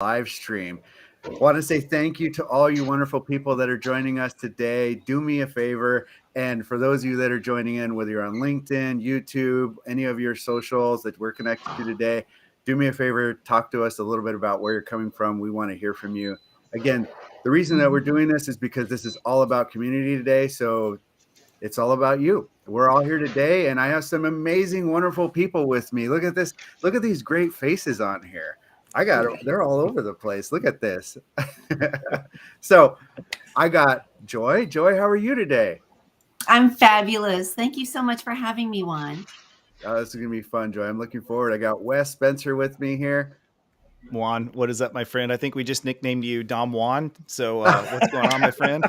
live stream. Want to say thank you to all you wonderful people that are joining us today. Do me a favor, and for those of you that are joining in, whether you're on LinkedIn, YouTube, any of your socials that we're connected to today, do me a favor, talk to us a little bit about where you're coming from. We want to hear from you. Again, the reason that we're doing this is because this is all about community today. So it's all about you. We're all here today, and I have some amazing, wonderful people with me. Look at this. Look at these great faces on here. They're all over the place. Look at this. So I got Joy. Joy, how are you today? I'm fabulous. Thank you so much for having me, Juan. This is going to be fun, Joy. I'm looking forward. I got Wes Spencer with me here. Juan, what is up, my friend? I think we just nicknamed you Dom Juan. So what's going on, my friend?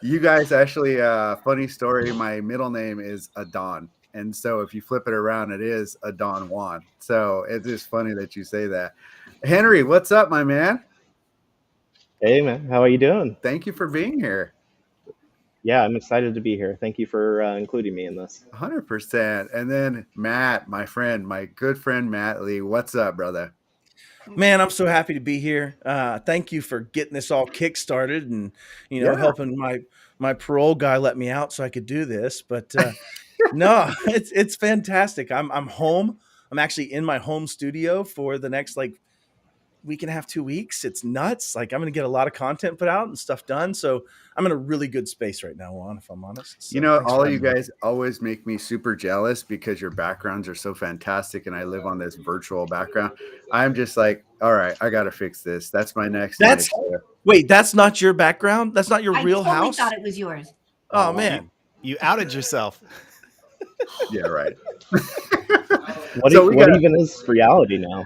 You guys actually, funny story. My middle name is Adon. And so if you flip it around, it is Adon Juan. So it's just funny that you say that. Henry, what's up, my man? Hey, man. How are you doing? Thank you for being here. Yeah, I'm excited to be here. Thank you for including me in this. 100%. And then Matt, my friend, my good friend, Matt Lee. What's up, brother? Man, I'm so happy to be here. Thank you for getting this all kick-started and, helping my parole guy let me out so I could do this. But no, it's fantastic. I'm home. I'm actually in my home studio for the next week and a half, 2 weeks. It's nuts. I'm going to get a lot of content put out and stuff done. So I'm in a really good space right now, Juan, if I'm honest. So all of you guys always make me super jealous because your backgrounds are so fantastic and I live on this virtual background. I'm just like, all right, I got to fix this. That's my next. Wait, that's not your background? That's not your real house? I thought it was yours. Oh, man. You outed yourself. Yeah, right. What even is reality now?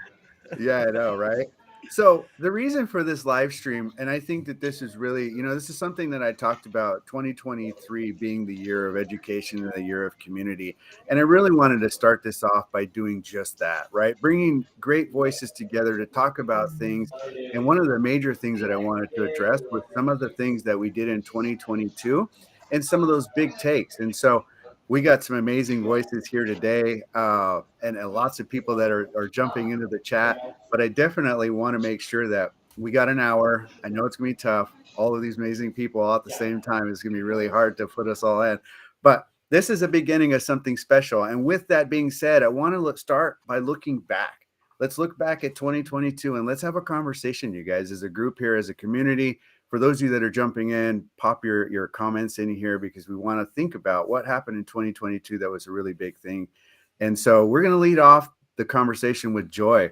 Yeah, I know, right? So the reason for this live stream, and I think that this is really, this is something that I talked about 2023 being the year of education and the year of community. And I really wanted to start this off by doing just that, right? Bringing great voices together to talk about things. And one of the major things that I wanted to address was some of the things that we did in 2022 and some of those big takes. And so we got some amazing voices here today and lots of people that are jumping into the chat. But I definitely want to make sure that we got an hour. I know it's going to be tough. All of these amazing people all at the same time is going to be really hard to put us all in. But this is a beginning of something special. And with that being said, I want to start by looking back. Let's look back at 2022 and let's have a conversation, you guys, as a group here, as a community. For those of you that are jumping in, pop your comments in here because we want to think about what happened in 2022 that was a really big thing. And so we're going to lead off the conversation with Joy.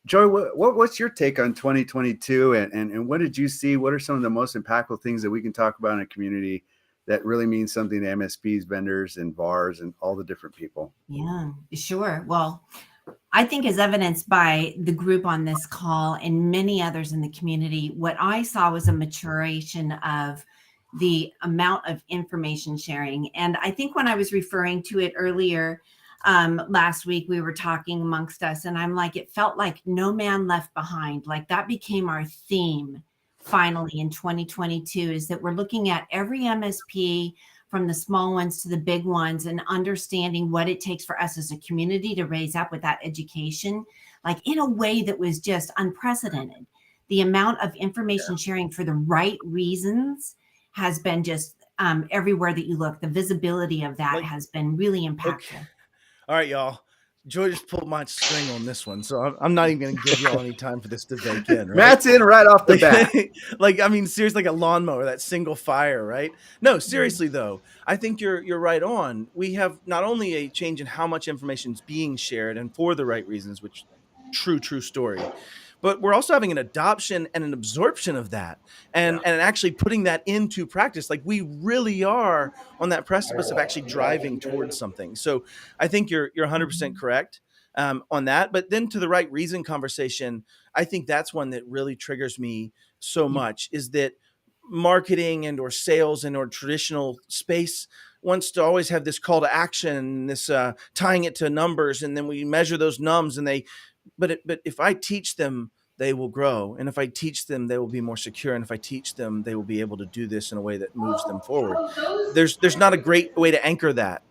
Joy, what's your take on 2022 and what did you see? What are some of the most impactful things that we can talk about in a community that really means something to MSPs, vendors, and VARs and all the different people? Yeah, sure. Well, I think as evidenced by the group on this call and many others in the community, what I saw was a maturation of the amount of information sharing. And I think when I was referring to it earlier last week, we were talking amongst us and I'm like, it felt like no man left behind. Like that became our theme finally in 2022 is that we're looking at every MSP from the small ones to the big ones and understanding what it takes for us as a community to raise up with that education, like in a way that was just unprecedented. The amount of information sharing for the right reasons has been just everywhere that you look. The visibility of that has been really impactful. Okay. All right, y'all. Joy just pulled my string on this one, so I'm not even going to give y'all any time for this to bake in. Right? Matt's in right off the bat. Seriously, like a lawnmower, that single fire, right? No, seriously though, I think you're right on. We have not only a change in how much information is being shared and for the right reasons, which true story, but we're also having an adoption and an absorption of that and actually putting that into practice. Like we really are on that precipice of actually driving towards something. So I think you're 100% correct on that. But then to the right reason conversation, I think that's one that really triggers me so much is that marketing and or sales and or traditional space wants to always have this call to action, this tying it to numbers. And then we measure those nums and but if I teach them, they will grow. And if I teach them, they will be more secure. And if I teach them, they will be able to do this in a way that moves them forward. There's not a great way to anchor that.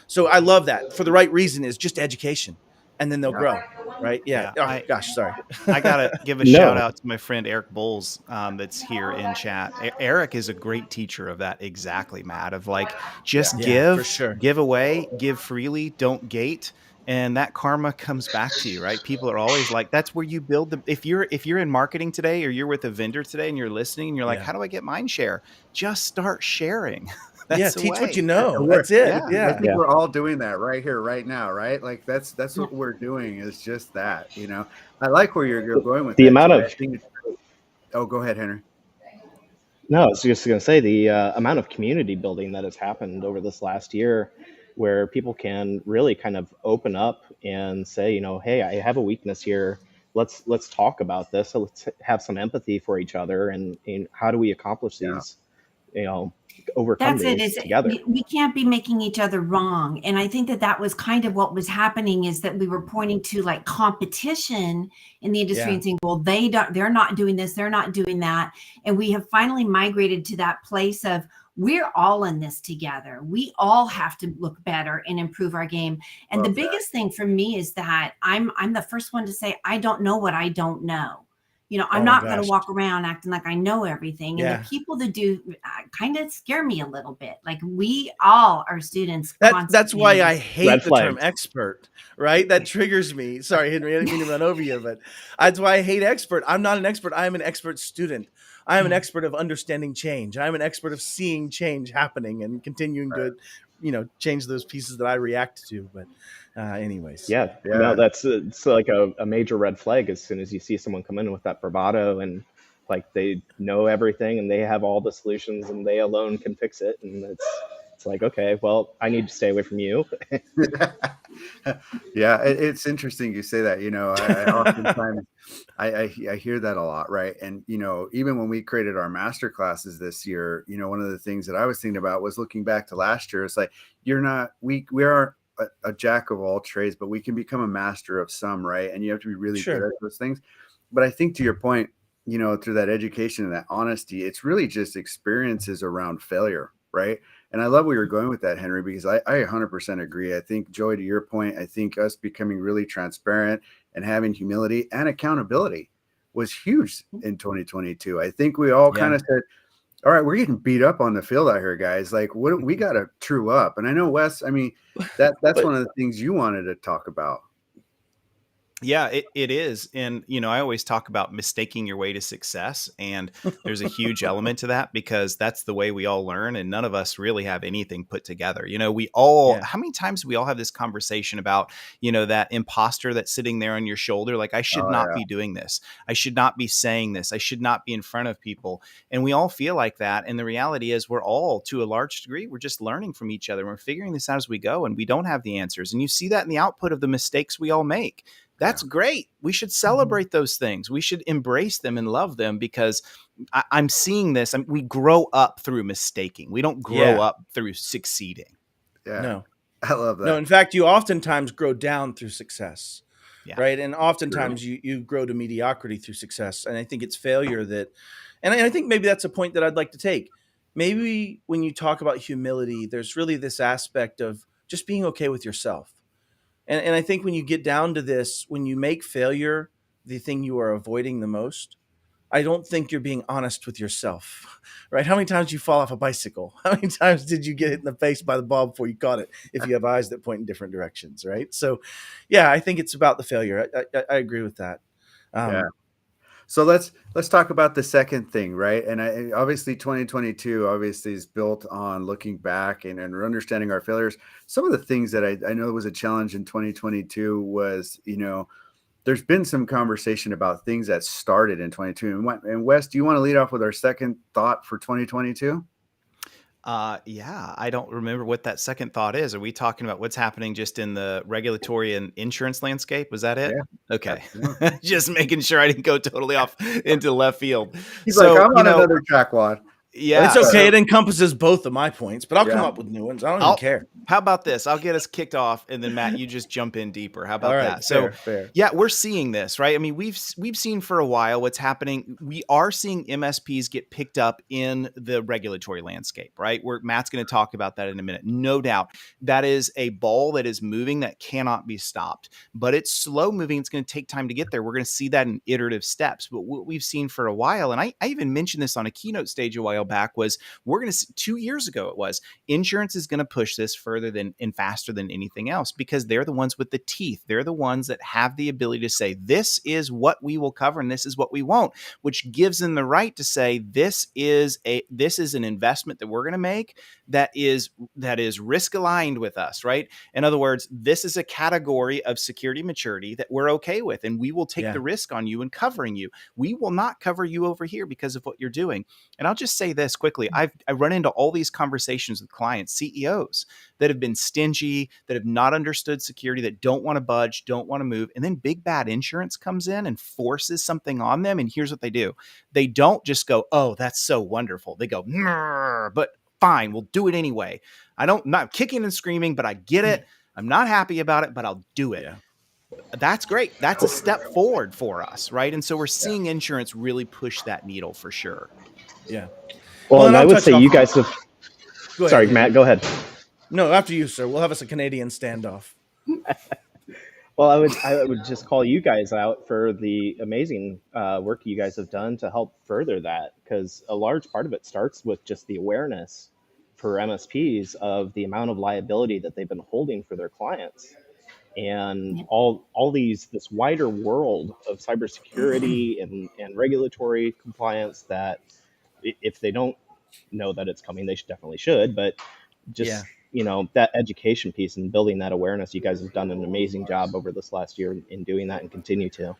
So I love that for the right reason is just education. and then they'll Yeah. grow, right? Yeah. Yeah, Oh gosh, sorry. I gotta give a shout No. out to my friend Eric Bowles, that's here in chat. Eric is a great teacher of that exactly, Matt. Of like, just Yeah, for sure. give away, give freely, don't gate, and that karma comes back to you, right? People are always like, that's where you build the. If you're in marketing today, or you're with a vendor today, and you're listening, and you're like, Yeah. how do I get mind share? Just start sharing. Yeah. That's the Teach what you way. know. We're- That's it. Yeah. I Yeah. think Yeah. we're all doing that right here, right now, right? Like that's what we're doing is just that, you know. I like where you're going with The that, amount Joy. I of think it's great. Oh, go ahead, Henry. No, I was just going to say the amount of community building that has happened over this last year, where people can really kind of open up and say, you know, hey, I have a weakness here. Let's talk about this. So let's have some empathy for each other, and how do we accomplish Yeah. these, you know, overcome That's it. these Is together. we can't be making each other wrong, and I think that was kind of what was happening, is that we were pointing to like competition in the industry Yeah. and saying, well, they're not doing this, they're not doing that, and we have finally migrated to that place of we're all in this together. We all have to look better and improve our game. And Love the that. biggest thing for me is that I'm the first one to say I don't know what I don't know. You know, I'm Oh my not going to gosh. walk around acting like I know everything. And Yeah. the people that do kind of scare me a little bit. Like we all are students. That's why constantly. I hate Red the term flags. expert, right? That triggers me. Sorry, Henry, I didn't mean to run over you, but that's why I hate expert. I'm not an expert. I am an expert student. I am an Yeah. expert of understanding change. I'm an expert of seeing change happening and continuing to, change those pieces that I react to. But anyways. Yeah, Yeah. no, that's it's like a major red flag as soon as you see someone come in with that bravado and like they know everything and they have all the solutions and they alone can fix it, and it's like, okay, well, I need to stay away from you. Yeah, it's interesting you say that. You know, I oftentimes I hear that a lot, right? And you know, even when we created our master classes this year, you know, one of the things that I was thinking about was looking back to last year. It's like we aren't a jack of all trades, but we can become a master of some, right? And you have to be really good at those things. But I think to your point, you know, through that education and that honesty, it's really just experiences around failure, right? And I love where you're going with that, Henry, because I 100% agree. I think, Joy, to your point, I think us becoming really transparent and having humility and accountability was huge in 2022. I think we all kind of said, all right, we're getting beat up on the field out here, guys. Like, what we got to true up. And I know, Wes, I mean, that's one of the things you wanted to talk about. Yeah, it is. And, you know, I always talk about mistaking your way to success. And there's a huge element to that because that's the way we all learn. And none of us really have anything put together. You know, we all, how many times do we all have this conversation about, you know, that imposter that's sitting there on your shoulder? Like, I should not be doing this. I should not be saying this. I should not be in front of people. And we all feel like that. And the reality is we're all, to a large degree, we're just learning from each other. We're figuring this out as we go, and we don't have the answers. And you see that in the output of the mistakes we all make. That's great. We should celebrate those things. We should embrace them and love them because I'm seeing this. We grow up through mistaking. We don't grow up through succeeding. Yeah. No. I love that. No, in fact, you oftentimes grow down through success, right? And True. oftentimes you grow to mediocrity through success. And I think it's failure that, and I think maybe that's a point that I'd like to take. Maybe when you talk about humility, there's really this aspect of just being okay with yourself. And I think when you get down to this, when you make failure the thing you are avoiding the most, I don't think you're being honest with yourself, right? How many times did you fall off a bicycle? How many times did you get hit in the face by the ball before you caught it? If you have eyes that point in different directions, right? So, yeah, I think it's about the failure. I agree with that. Yeah. So let's talk about the second thing, right? And obviously 2022 obviously is built on looking back and understanding our failures. Some of the things that I know was a challenge in 2022 was, you know, there's been some conversation about things that started in 22. And Wes, do you want to lead off with our second thought for 2022? Yeah, I don't remember what that second thought is. Are we talking about what's happening just in the regulatory and insurance landscape? Was that it? Yeah. Okay. Just making sure I didn't go totally off into left field. He's like, I'm on another track, Juan. Yeah. It's okay. So It encompasses both of my points, but I'll come Yeah. up with new ones. I don't even care. How about this? I'll get us kicked off, and then Matt, you just jump in deeper. How about All right, that? So, fair. yeah, we're seeing this, right? I mean, we've seen for a while what's happening. We are seeing MSPs get picked up in the regulatory landscape, right? Where Matt's going to talk about that in a minute. No doubt, that is a ball that is moving that cannot be stopped, but it's slow moving. It's going to take time to get there. We're going to see that in iterative steps. But what we've seen for a while, and I even mentioned this on a keynote stage a while back, was we're going to 2 years ago. It was insurance is going to push this further than and faster than anything else because they're the ones with the teeth. They're the ones that have the ability to say, this is what we will cover and this is what we won't, which gives them the right to say, this is an investment that we're going to make that is risk aligned with us, right? In other words, this is a category of security maturity that we're okay with, and we will take the risk on you and covering you. We will not cover you over here because of what you're doing. And I'll just say this quickly. I run into all these conversations with clients, CEOs that have been stingy, that have not understood security, that don't want to budge, don't want to move. And then big bad insurance comes in and forces something on them. And here's what they do. They don't just go, oh, that's so wonderful. They go, but fine, we'll do it anyway. Not kicking and screaming, but I get it. I'm not happy about it, but I'll do it. Yeah. That's great. That's a step forward for us, right? And so we're seeing insurance really push that needle for sure. Yeah. Well, and I would say you guys have... Sorry, Matt, go ahead. No, after you, sir. We'll have us a Canadian standoff. Well, I would just call you guys out for the amazing work you guys have done to help further that, because a large part of it starts with just the awareness for MSPs of the amount of liability that they've been holding for their clients. And this wider world of cybersecurity and regulatory compliance that if they don't know that it's coming, they definitely should, but just, that education piece and building that awareness, you guys have done an amazing job over this last year in doing that and continue to.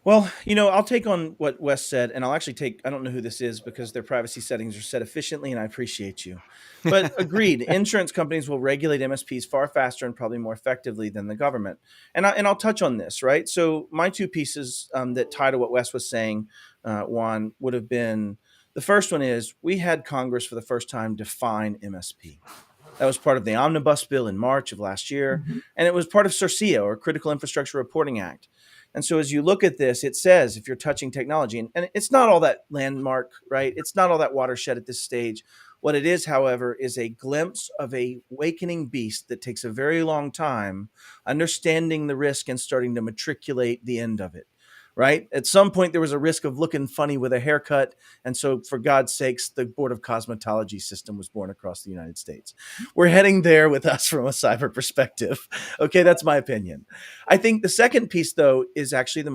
Well, I'll take on what Wes said, and I'll actually I don't know who this is because their privacy settings are set efficiently, and I appreciate you. But agreed, insurance companies will regulate MSPs far faster and probably more effectively than the government. And I'll touch on this, right? So my two pieces that tie to what Wes was saying, Juan, would have been, the first one is we had Congress for the first time define MSP. That was part of the Omnibus Bill in March of last year, and it was part of CIRCIA, or Critical Infrastructure Reporting Act. And so as you look at this, it says if you're touching technology, and it's not all that landmark, right? It's not all that watershed at this stage. What it is, however, is a glimpse of a awakening beast that takes a very long time, understanding the risk and starting to matriculate the end of it, right? At some point, there was a risk of looking funny with a haircut. And so for God's sakes, the Board of Cosmetology system was born across the United States. We're heading there with us from a cyber perspective. Okay, that's my opinion. I think the second piece, though, is actually the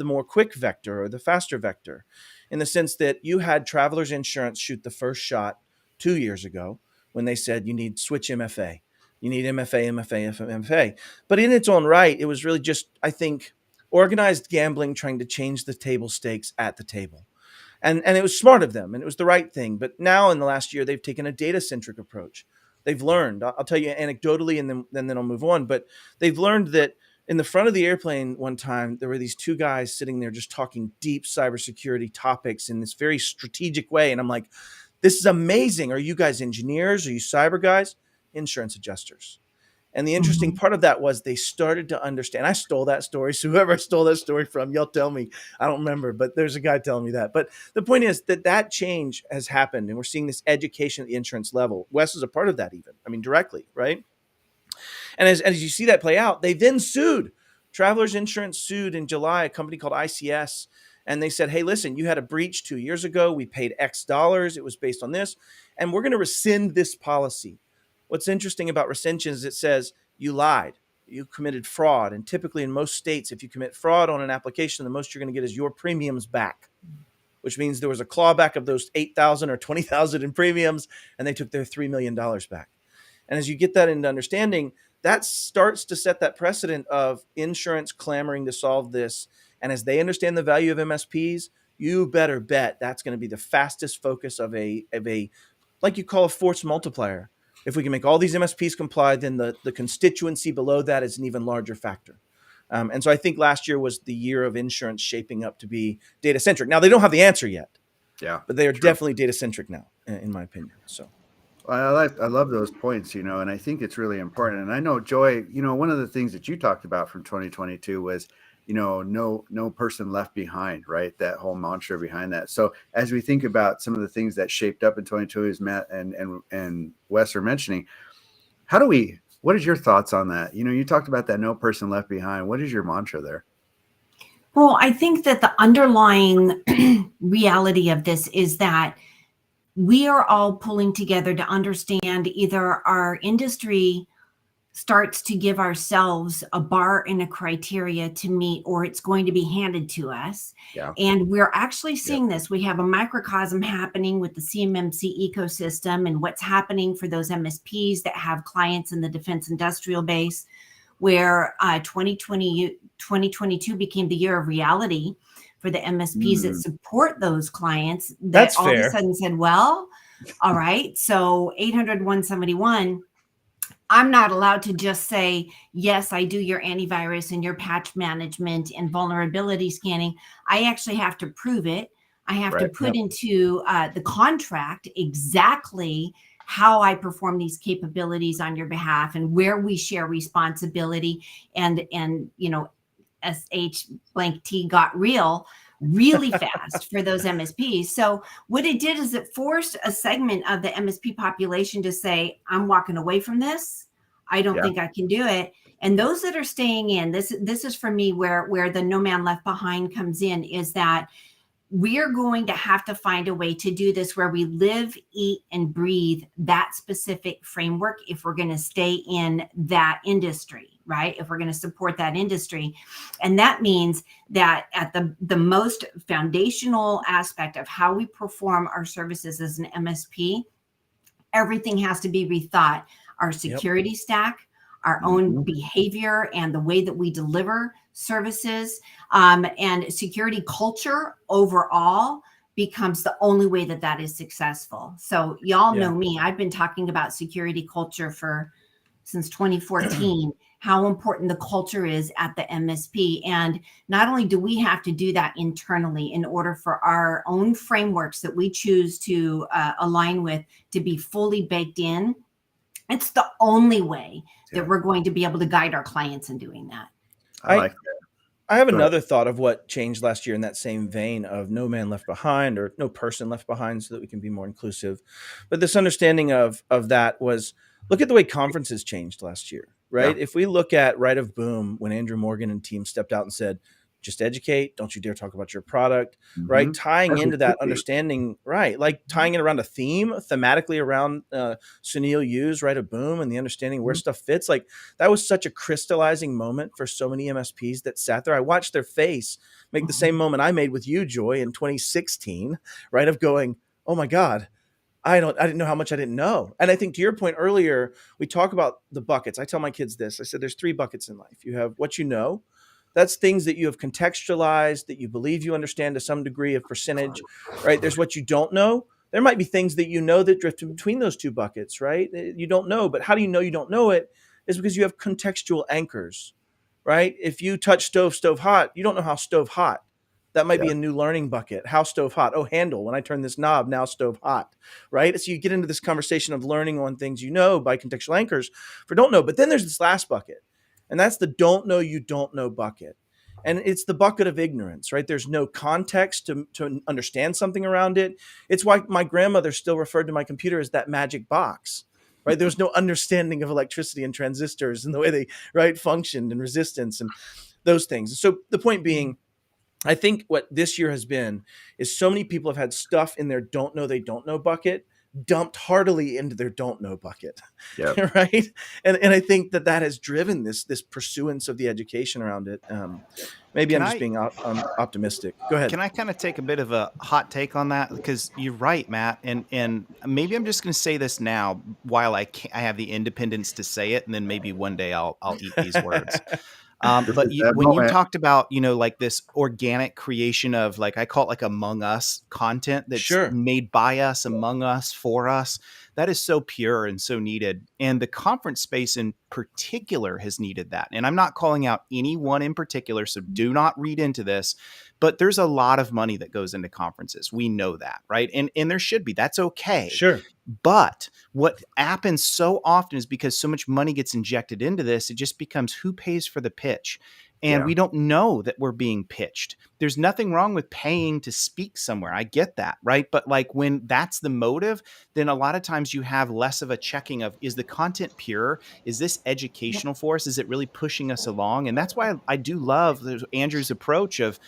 more quick vector, or the faster vector, in the sense that you had Travelers Insurance shoot the first shot 2 years ago when they said you need switch MFA. You need MFA. But in its own right, it was really just, I think, organized gambling trying to change the table stakes at the table. And it was smart of them, and it was the right thing. But now in the last year, they've taken a data-centric approach. They've learned, I'll tell you anecdotally, and then I'll move on, but they've learned that in the front of the airplane one time, there were these two guys sitting there just talking deep cybersecurity topics in this very strategic way. And I'm like, this is amazing. Are you guys engineers? Are you cyber guys? Insurance adjusters. And the interesting part of that was they started to understand. I stole that story. So whoever I stole that story from, y'all tell me. I don't remember, but there's a guy telling me that. But the point is that change has happened, and we're seeing this education at the insurance level. Wes is a part of that even. I mean, directly, right? And as you see that play out, they then sued. Travelers Insurance sued in July a company called ICS. And they said, hey, listen, you had a breach 2 years ago. We paid X dollars. It was based on this. And we're going to rescind this policy. What's interesting about rescission is it says you lied, you committed fraud. And typically in most states, if you commit fraud on an application, the most you're going to get is your premiums back, which means there was a clawback of those $8,000 or $20,000 in premiums, and they took their $3 million back. And as you get that into understanding, that starts to set that precedent of insurance clamoring to solve this. And as they understand the value of MSPs, you better bet that's going to be the fastest focus of a like you call a force multiplier. If we can make all these MSPs comply, then the constituency below that is an even larger factor. And so I think last year was the year of insurance shaping up to be data-centric. Now, they don't have the answer yet. Yeah. but they are True. definitely data centric now, in my opinion. So I love those points, and I think it's really important. And I know, Joy, one of the things that you talked about from 2022 was, no person left behind, right? That whole mantra behind that. So as we think about some of the things that shaped up in 22, as Matt and Wes are mentioning, what is your thoughts on that? You talked about that no person left behind. What is your mantra there? Well, I think that the underlying reality of this is that we are all pulling together to understand either our industry starts to give ourselves a bar and a criteria to meet, or it's going to be handed to us. Yeah. And we're actually seeing this. We have a microcosm happening with the CMMC ecosystem and what's happening for those MSPs that have clients in the defense industrial base, where 2022 became the year of reality for the MSPs that support those clients, that That's all fair. of a sudden said, well, all right, so 800-171, I'm not allowed to just say, yes, I do your antivirus and your patch management and vulnerability scanning. I actually have to prove it. I have to put into the contract exactly how I perform these capabilities on your behalf and where we share responsibility. And SH blank T got real really fast for those MSPs. So what it did is it forced a segment of the MSP population to say, I'm walking away from this. I don't think I can do it. And those that are staying in, this is for me where the no man left behind comes in, is that we're going to have to find a way to do this where we live, eat, and breathe that specific framework if we're going to stay in that industry, right? If we're going to support that industry. And that means that at the most foundational aspect of how we perform our services as an MSP, everything has to be rethought. Our security stack, our own behavior, and the way that we deliver services, and security culture overall becomes the only way that is successful. So y'all know me. I've been talking about security culture since 2014, how important the culture is at the MSP. And not only do we have to do that internally in order for our own frameworks that we choose to align with to be fully baked in, it's the only way that we're going to be able to guide our clients in doing that. I like that. I have another thought of what changed last year in that same vein of no man left behind, or no person left behind, so that we can be more inclusive. But this understanding of that was, look at the way conferences changed last year, right? If we look at Right of Boom, when Andrew Morgan and team stepped out and said, just educate, don't you dare talk about your product, right? Tying into that understanding, right? Like tying it around a theme, thematically around Sunil Yu's Right of Boom and the understanding where stuff fits. Like that was such a crystallizing moment for so many MSPs that sat there. I watched their face make the same moment I made with you, Joy, in 2016, right? Of going, oh my God, I didn't know how much I didn't know. And I think to your point earlier, we talk about the buckets. I tell my kids this. I said, there's 3 buckets in life. You have what you know. That's things that you have contextualized, that you believe you understand to some degree of percentage, right? There's what you don't know. There might be things that you know that drift in between those 2 buckets, right? You don't know, but how do you know you don't know it? Is because you have contextual anchors, right? If you touch stove hot, you don't know how stove hot. That might be a new learning bucket. How stove hot? Oh, handle. When I turn this knob, now stove hot, right? So you get into this conversation of learning on things you know by contextual anchors for don't know. But then there's this last bucket, and that's the don't know you don't know bucket. And it's the bucket of ignorance, right? There's no context to understand something around it. It's why my grandmother still referred to my computer as that magic box, right? There was no understanding of electricity and transistors and the way they functioned and resistance and those things. So the point being, I think what this year has been is so many people have had stuff in their don't know they don't know bucket dumped heartily into their don't know bucket, right? And I think that has driven this pursuance of the education around it. Maybe I'm just being optimistic. Go ahead. Can I kind of take a bit of a hot take on that? Because you're right, Matt, and maybe I'm just going to say this now while I have the independence to say it, and then maybe one day I'll eat these words. But when you talked about, like this organic creation of, like, I call it like Among Us content that's made by us, among us, for us, that is so pure and so needed. And the conference space in particular has needed that. And I'm not calling out anyone in particular, so do not read into this. but there's a lot of money that goes into conferences. We know that, right? And there should be. That's okay. Sure. But what happens so often is because so much money gets injected into this, it just becomes who pays for the pitch. And Yeah. we don't know that we're being pitched. There's nothing wrong with paying to speak somewhere. I get that, right? But like when that's the motive, then a lot of times you have less of a checking of, is the content pure? Is this educational for us? Is it really pushing us along? And that's why I do love Andrew's approach of,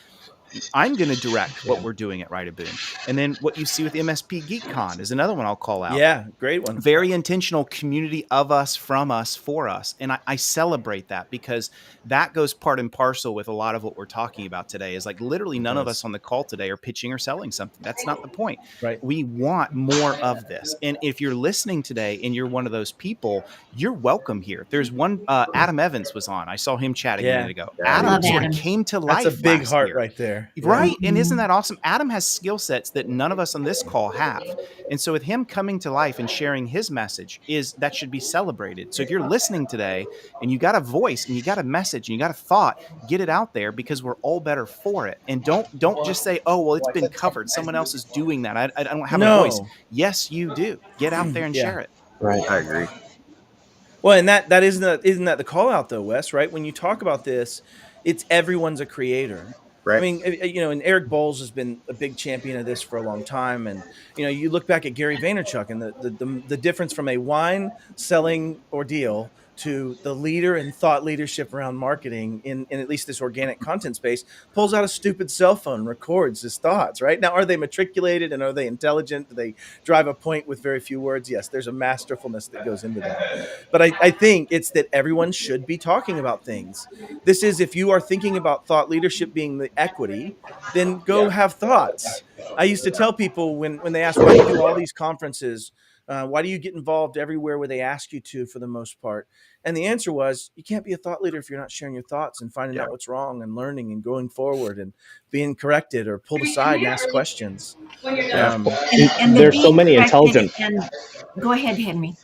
I'm going to direct what we're doing at Write a Boom. And then what you see with MSP GeekCon is another one I'll call out. Yeah, great one. Very intentional community of us, from us, for us. And I celebrate that, because that goes part and parcel with a lot of what we're talking about today. Is like literally none of us on the call today are pitching or selling something. That's not the point. Right. We want more of this. And if you're listening today and you're one of those people, you're welcome here. There's one, Adam Evans was on. I saw him chatting a minute ago. Yeah. Adam Love sort Adam. of came to life. That's a big last heart year. right there. Right. And isn't that awesome? Adam has skill sets that none of us on this call have. And so with him coming to life and sharing his message, that should be celebrated. So if you're listening today and you got a voice and you got a message and you got a thought, get it out there, because we're all better for it. And don't just say, oh, well, it's been covered. Someone else is doing that. I don't have a voice. Yes, you do. Get out there and share it. Right. I agree. Well, and that isn't that the call out though, Wes, right? When you talk about this, it's everyone's a creator. Right. I mean, and Eric Bowles has been a big champion of this for a long time. And, you look back at Gary Vaynerchuk and the difference from a wine selling ordeal to the leader in thought leadership around marketing in at least this organic content space, pulls out a stupid cell phone, records his thoughts, right? Now, are they matriculated and are they intelligent? Do they drive a point with very few words? Yes, there's a masterfulness that goes into that. But I think it's that everyone should be talking about things. This is, if you are thinking about thought leadership being the equity, then go have thoughts. I used to tell people when they ask, why do you do all these conferences? Why do you get involved everywhere where they ask you to, for the most part? And the answer was, you can't be a thought leader if you're not sharing your thoughts and finding out what's wrong and learning and going forward and being corrected or pulled aside and asked questions. And There's so many intelligent. Go ahead, Henry.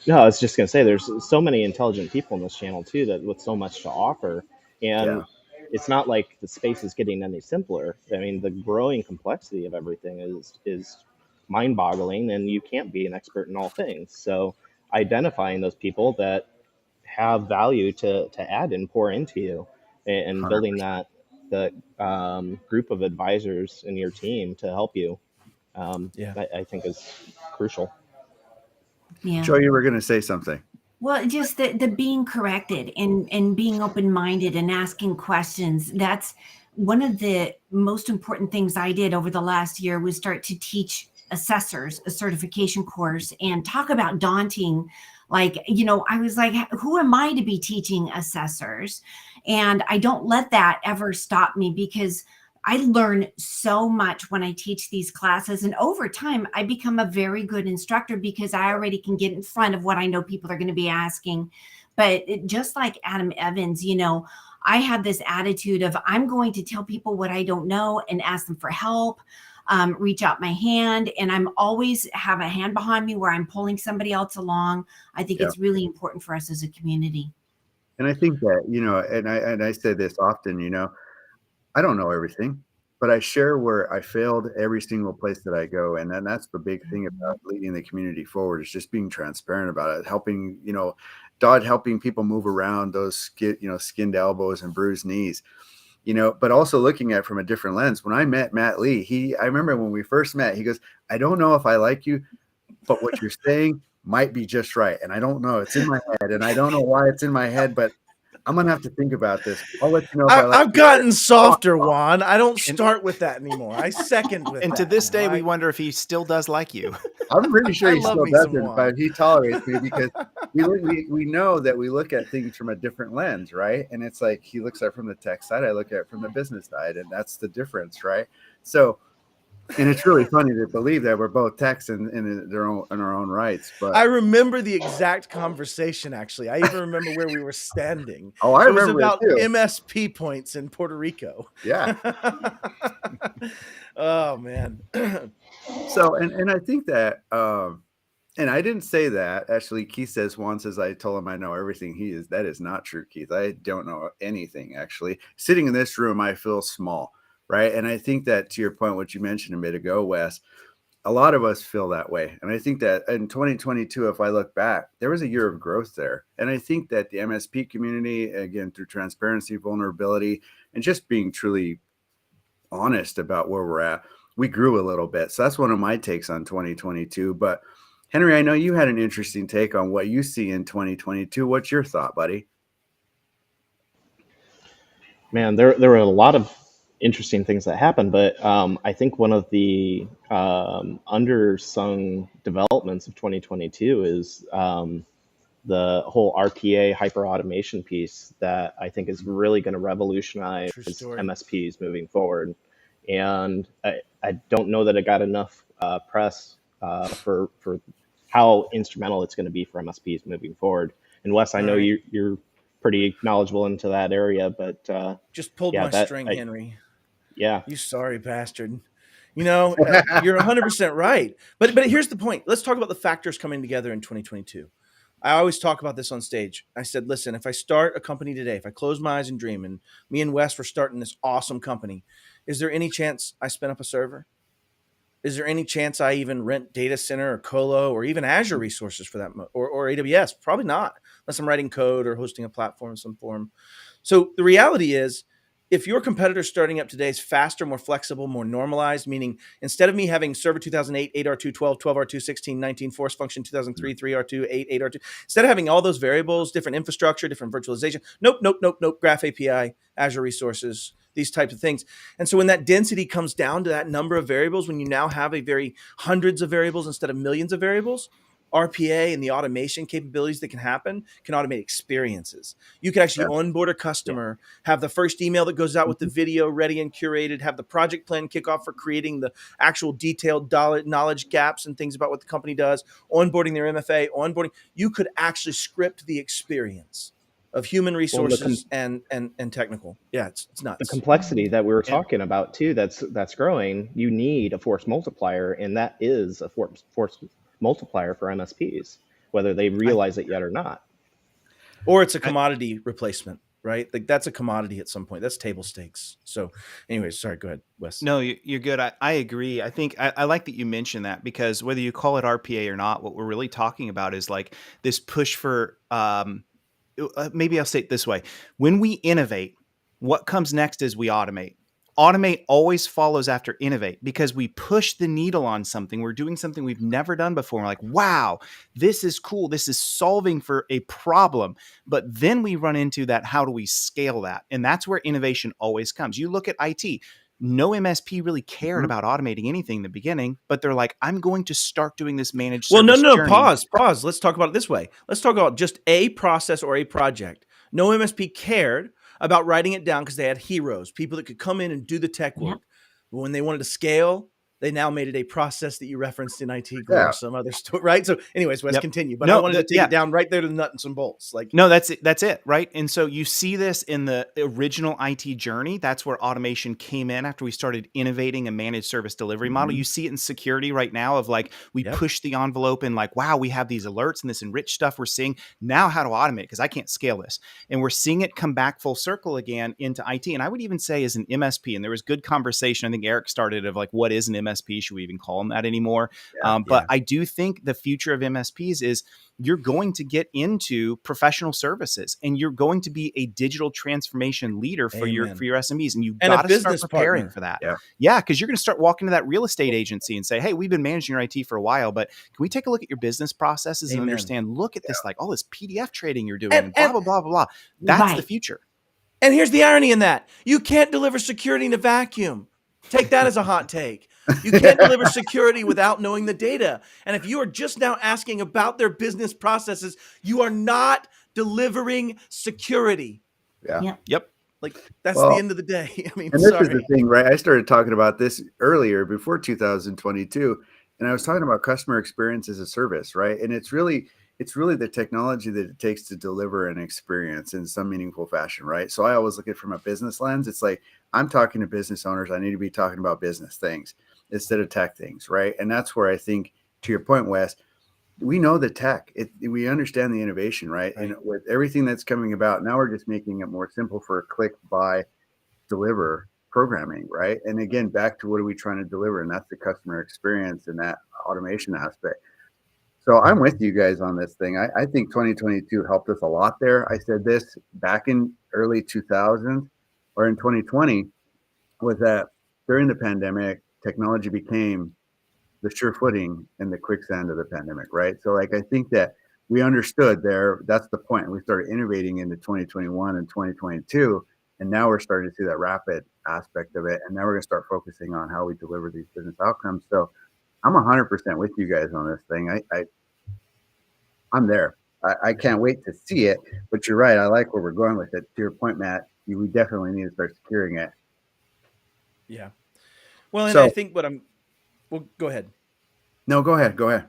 No, I was just going to say, there's so many intelligent people on this channel too, that with so much to offer. And it's not like the space is getting any simpler. I mean, the growing complexity of everything is mind-boggling, and you can't be an expert in all things. So identifying those people that have value to add and pour into you, and building that group of advisors in your team to help you, I think is crucial. Yeah. Joe, you were going to say something. Well, just the being corrected and being open-minded and asking questions. That's one of the most important things I did over the last year, was start to teach assessors a certification course and talk about daunting. Like, I was like, who am I to be teaching assessors? And I don't let that ever stop me, because I learn so much when I teach these classes. And over time, I become a very good instructor, because I already can get in front of what I know people are going to be asking. But just like Adam Evans, I have this attitude of, I'm going to tell people what I don't know and ask them for help. Reach out my hand, and I'm always have a hand behind me where I'm pulling somebody else along. I think it's really important for us as a community. And I think that, and I say this often, I don't know everything, but I share where I failed every single place that I go. And then that's the big thing about leading the community forward, is just being transparent about it, helping, helping people move around those skinned elbows and bruised knees. But also looking at it from a different lens. When I met Matt Lee, I remember when we first met, he goes, I don't know if I like you, but what you're saying might be just right. And I don't know, it's in my head, and I don't know why it's in my head, but I'm going to have to think about this. I'll let you know if I like I've gotten softer, Juan. I don't start with that anymore. I second with And that. to this day, we wonder if he still does like you. I'm pretty sure he I love still me some doesn't, Juan. but he tolerates me, because we know that we look at things from a different lens, right? And it's like, he looks at it from the tech side, I look at it from the business side, and that's the difference, right? So, and it's really funny to believe that we're both techs in our own rights. But I remember the exact conversation, actually. I even remember where we were standing. Oh, I It was remember it about too. MSP points in Puerto Rico. Yeah. Oh, man. So, and I think that, and I didn't say that. Actually, Keith says, Juan says, I told him I know everything. That is not true, Keith. I don't know anything, actually. Sitting in this room, I feel small. right? And I think that, to your point, what you mentioned a minute ago, Wes, a lot of us feel that way. And I think that in 2022, if I look back, there was a year of growth there. And I think that the MSP community, again, through transparency, vulnerability, and just being truly honest about where we're at, we grew a little bit. So that's one of my takes on 2022. But Henry, I know you had an interesting take on what you see in 2022. What's your thought, buddy? Man, there were a lot of interesting things that happened, but I think one of the undersung developments of 2022 is the whole RPA hyper automation piece that I think is really going to revolutionize True story. MSPs moving forward. And I don't know that it got enough press for how instrumental it's going to be for MSPs moving forward. And Wes, I know Right. you're pretty knowledgeable into that area, but Just pulled yeah, my string, Henry. yeah, You sorry bastard. You know, you're 100% right. But here's the point. Let's talk about the factors coming together in 2022. I always talk about this on stage. I said, listen, if I start a company today, if I close my eyes and dream, and me and Wes were starting this awesome company, is there any chance I spin up a server? Is there any chance I even rent data center or colo or even Azure resources for that, or AWS? Probably not, unless I'm writing code or hosting a platform in some form. So the reality is, if your competitor starting up today is faster, more flexible, more normalized, meaning instead of me having server 2008, 8R2, 12, 12R2, 16, 19, force function 2003, 3R2, 8, 8R2, instead of having all those variables, different infrastructure, different virtualization, nope, Graph API, Azure resources, these types of things. And so when that density comes down to that number of variables, when you now have a very hundreds of variables instead of millions of variables, RPA and the automation capabilities that can happen can automate experiences. You can actually onboard a customer, have the first email that goes out with the video ready and curated, have the project plan kick off for creating the actual detailed knowledge gaps and things about what the company does, onboarding their MFA, onboarding. You could actually script the experience of human resources and technical. Yeah, it's nuts. The complexity that we were talking about too, that's growing. You need a force multiplier, and that is a force multiplier for MSPs, whether they realize it yet or not. Or it's a commodity replacement, right? Like that's a commodity at some point. That's table stakes. So anyways, sorry, go ahead, Wes. No, you're good. I agree. I think I like that you mentioned that, because whether you call it RPA or not, what we're really talking about is like this push for, maybe I'll say it this way. When we innovate, what comes next is we automate. Automate always follows after innovate, because we push the needle on something. We're doing something we've never done before. We're like, wow, this is cool. This is solving for a problem. But then we run into that. How do we scale that? And that's where innovation always comes. You look at IT. No MSP really cared about automating anything in the beginning, but they're like, I'm going to start doing this managed service journey. Pause. Let's talk about it this way. Let's talk about just a process or a project. No MSP cared about writing it down because they had heroes, people that could come in and do the tech work. But when they wanted to scale, they now made it a process that you referenced in IT Glue or some other story, right? So anyways, Wes, continue. But I wanted to take it down right there to the nut and some bolts. Like, no, that's it, right? And so you see this in the original IT journey. That's where automation came in after we started innovating a managed service delivery model. You see it in security right now of like, we push the envelope and like, wow, we have these alerts and this enriched stuff we're seeing. Now how to automate, because I can't scale this. And we're seeing it come back full circle again into IT. And I would even say as an MSP, and there was good conversation, I think Eric started, of like, what is an MSP? Should we even call them that anymore? But I do think the future of MSPs is you're going to get into professional services, and you're going to be a digital transformation leader for your SMEs, and you've got to start preparing for that. Yeah, because you're going to start walking to that real estate agency and say, hey, we've been managing your IT for a while, but can we take a look at your business processes and understand, look at this, like all this PDF trading you're doing, and blah, blah, blah, blah, blah. That's the future. And here's the irony in that. You can't deliver security in a vacuum. Take that as a hot take. You can't deliver security without knowing the data. And if you are just now asking about their business processes, you are not delivering security. Yep. Like that's the end of the day. I mean, and this is the thing, right? I started talking about this earlier before 2022, and I was talking about customer experience as a service, right? And it's really the technology that it takes to deliver an experience in some meaningful fashion, right? So I always look at it from a business lens. It's like, I'm talking to business owners. I need to be talking about business things instead of tech things, right? And that's where I think, to your point, Wes, we know the tech. We understand the innovation, right? And with everything that's coming about, now we're just making it more simple for a click, buy, deliver programming, right? And again, back to what are we trying to deliver? And that's the customer experience and that automation aspect. So I'm with you guys on this thing. I think 2022 helped us a lot there. I said this back in early 2000s or in 2020 was that during the pandemic, technology became the sure footing in the quicksand of the pandemic, right? So like I think that we understood there, that's the point. We started innovating into 2021 and 2022. And now we're starting to see that rapid aspect of it. And now we're going to start focusing on how we deliver these business outcomes. So I'm 100% with you guys on this thing. I'm there. I can't wait to see it, but you're right. I like where we're going with it. To your point, Matt, we definitely need to start securing it. Yeah. Well, and So- I think well, go ahead. No, go ahead. Go ahead.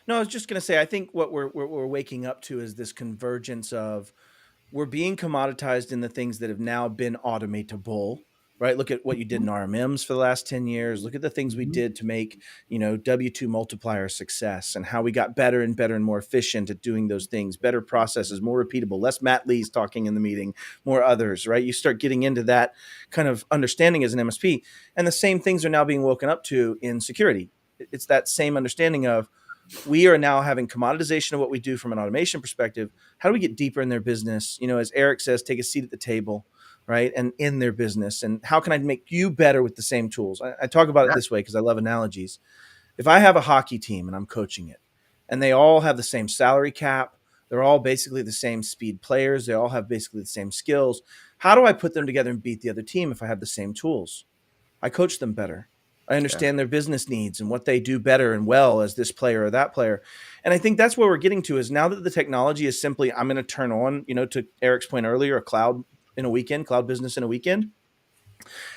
No, I was just going to say, I think what we're waking up to is this convergence of we're being commoditized in the things that have now been automatable, right? Look at what you did in RMMs for the last 10 years. Look at the things we did to make, W2 multiplier success and how we got better and better and more efficient at doing those things, better processes, more repeatable, less Matt Lee's talking in the meeting, more others, right? You start getting into that kind of understanding as an MSP. And the same things are now being woken up to in security. It's that same understanding of we are now having commoditization of what we do from an automation perspective. How do we get deeper in their business? As Eric says, take a seat at the table, right? And in their business. And how can I make you better with the same tools? I talk about it this way because I love analogies. If I have a hockey team and I'm coaching it, and they all have the same salary cap, they're all basically the same speed players, they all have basically the same skills. How do I put them together and beat the other team if I have the same tools? I coach them better. I understand their business needs and what they do better and well as this player or that player. And I think that's where we're getting to is now that the technology is simply, I'm going to turn on, to Eric's point earlier, a cloud business in a weekend.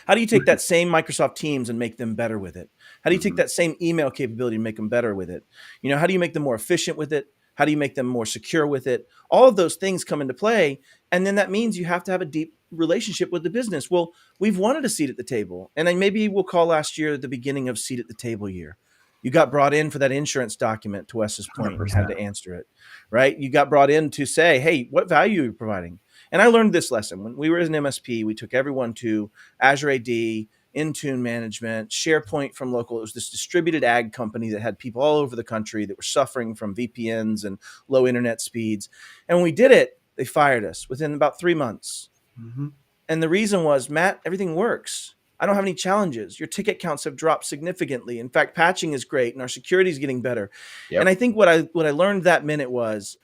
How do you take that same Microsoft Teams and make them better with it? How do you take that same email capability and make them better with it? How do you make them more efficient with it? How do you make them more secure with it? All of those things come into play. And then that means you have to have a deep relationship with the business. Well, we've wanted a seat at the table. And then maybe we'll call last year the beginning of seat at the table year. You got brought in for that insurance document, to Wes's point, and had to answer it, right? You got brought in to say, hey, what value are you providing? And I learned this lesson. When we were as an MSP, we took everyone to Azure AD, Intune management, SharePoint from local. It was this distributed ag company that had people all over the country that were suffering from VPNs and low internet speeds. And when we did it, they fired us within about 3 months. Mm-hmm. And the reason was, Matt, everything works. I don't have any challenges. Your ticket counts have dropped significantly. In fact, patching is great and our security is getting better. Yep. And I think what I learned that minute was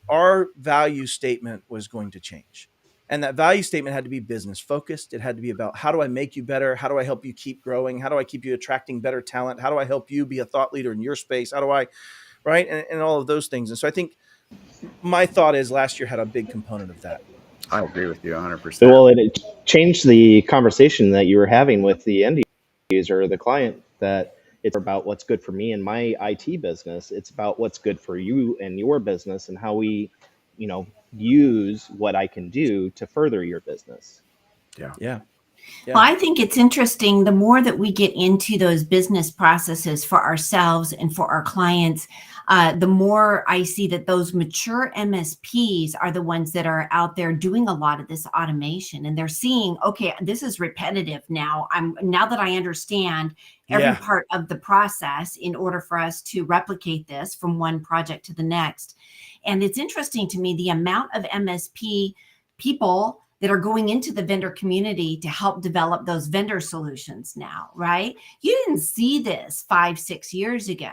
our value statement was going to change. And that value statement had to be business focused. It had to be about how do I make you better? How do I help you keep growing? How do I keep you attracting better talent? How do I help you be a thought leader in your space? How do I, right? And all of those things. And so I think my thought is last year had a big component of that. I agree with you 100%. Well, it changed the conversation that you were having with the end user or the client, that it's about what's good for me and my IT business. It's about what's good for you and your business and how we, use what I can do to further your business. Yeah. Well, I think it's interesting. The more that we get into those business processes for ourselves and for our clients, the more I see that those mature MSPs are the ones that are out there doing a lot of this automation, and they're seeing, okay, this is repetitive now. Now that I understand every part of the process in order for us to replicate this from one project to the next. And it's interesting to me, the amount of MSP people that are going into the vendor community to help develop those vendor solutions now, right? You didn't see this 5-6 years ago.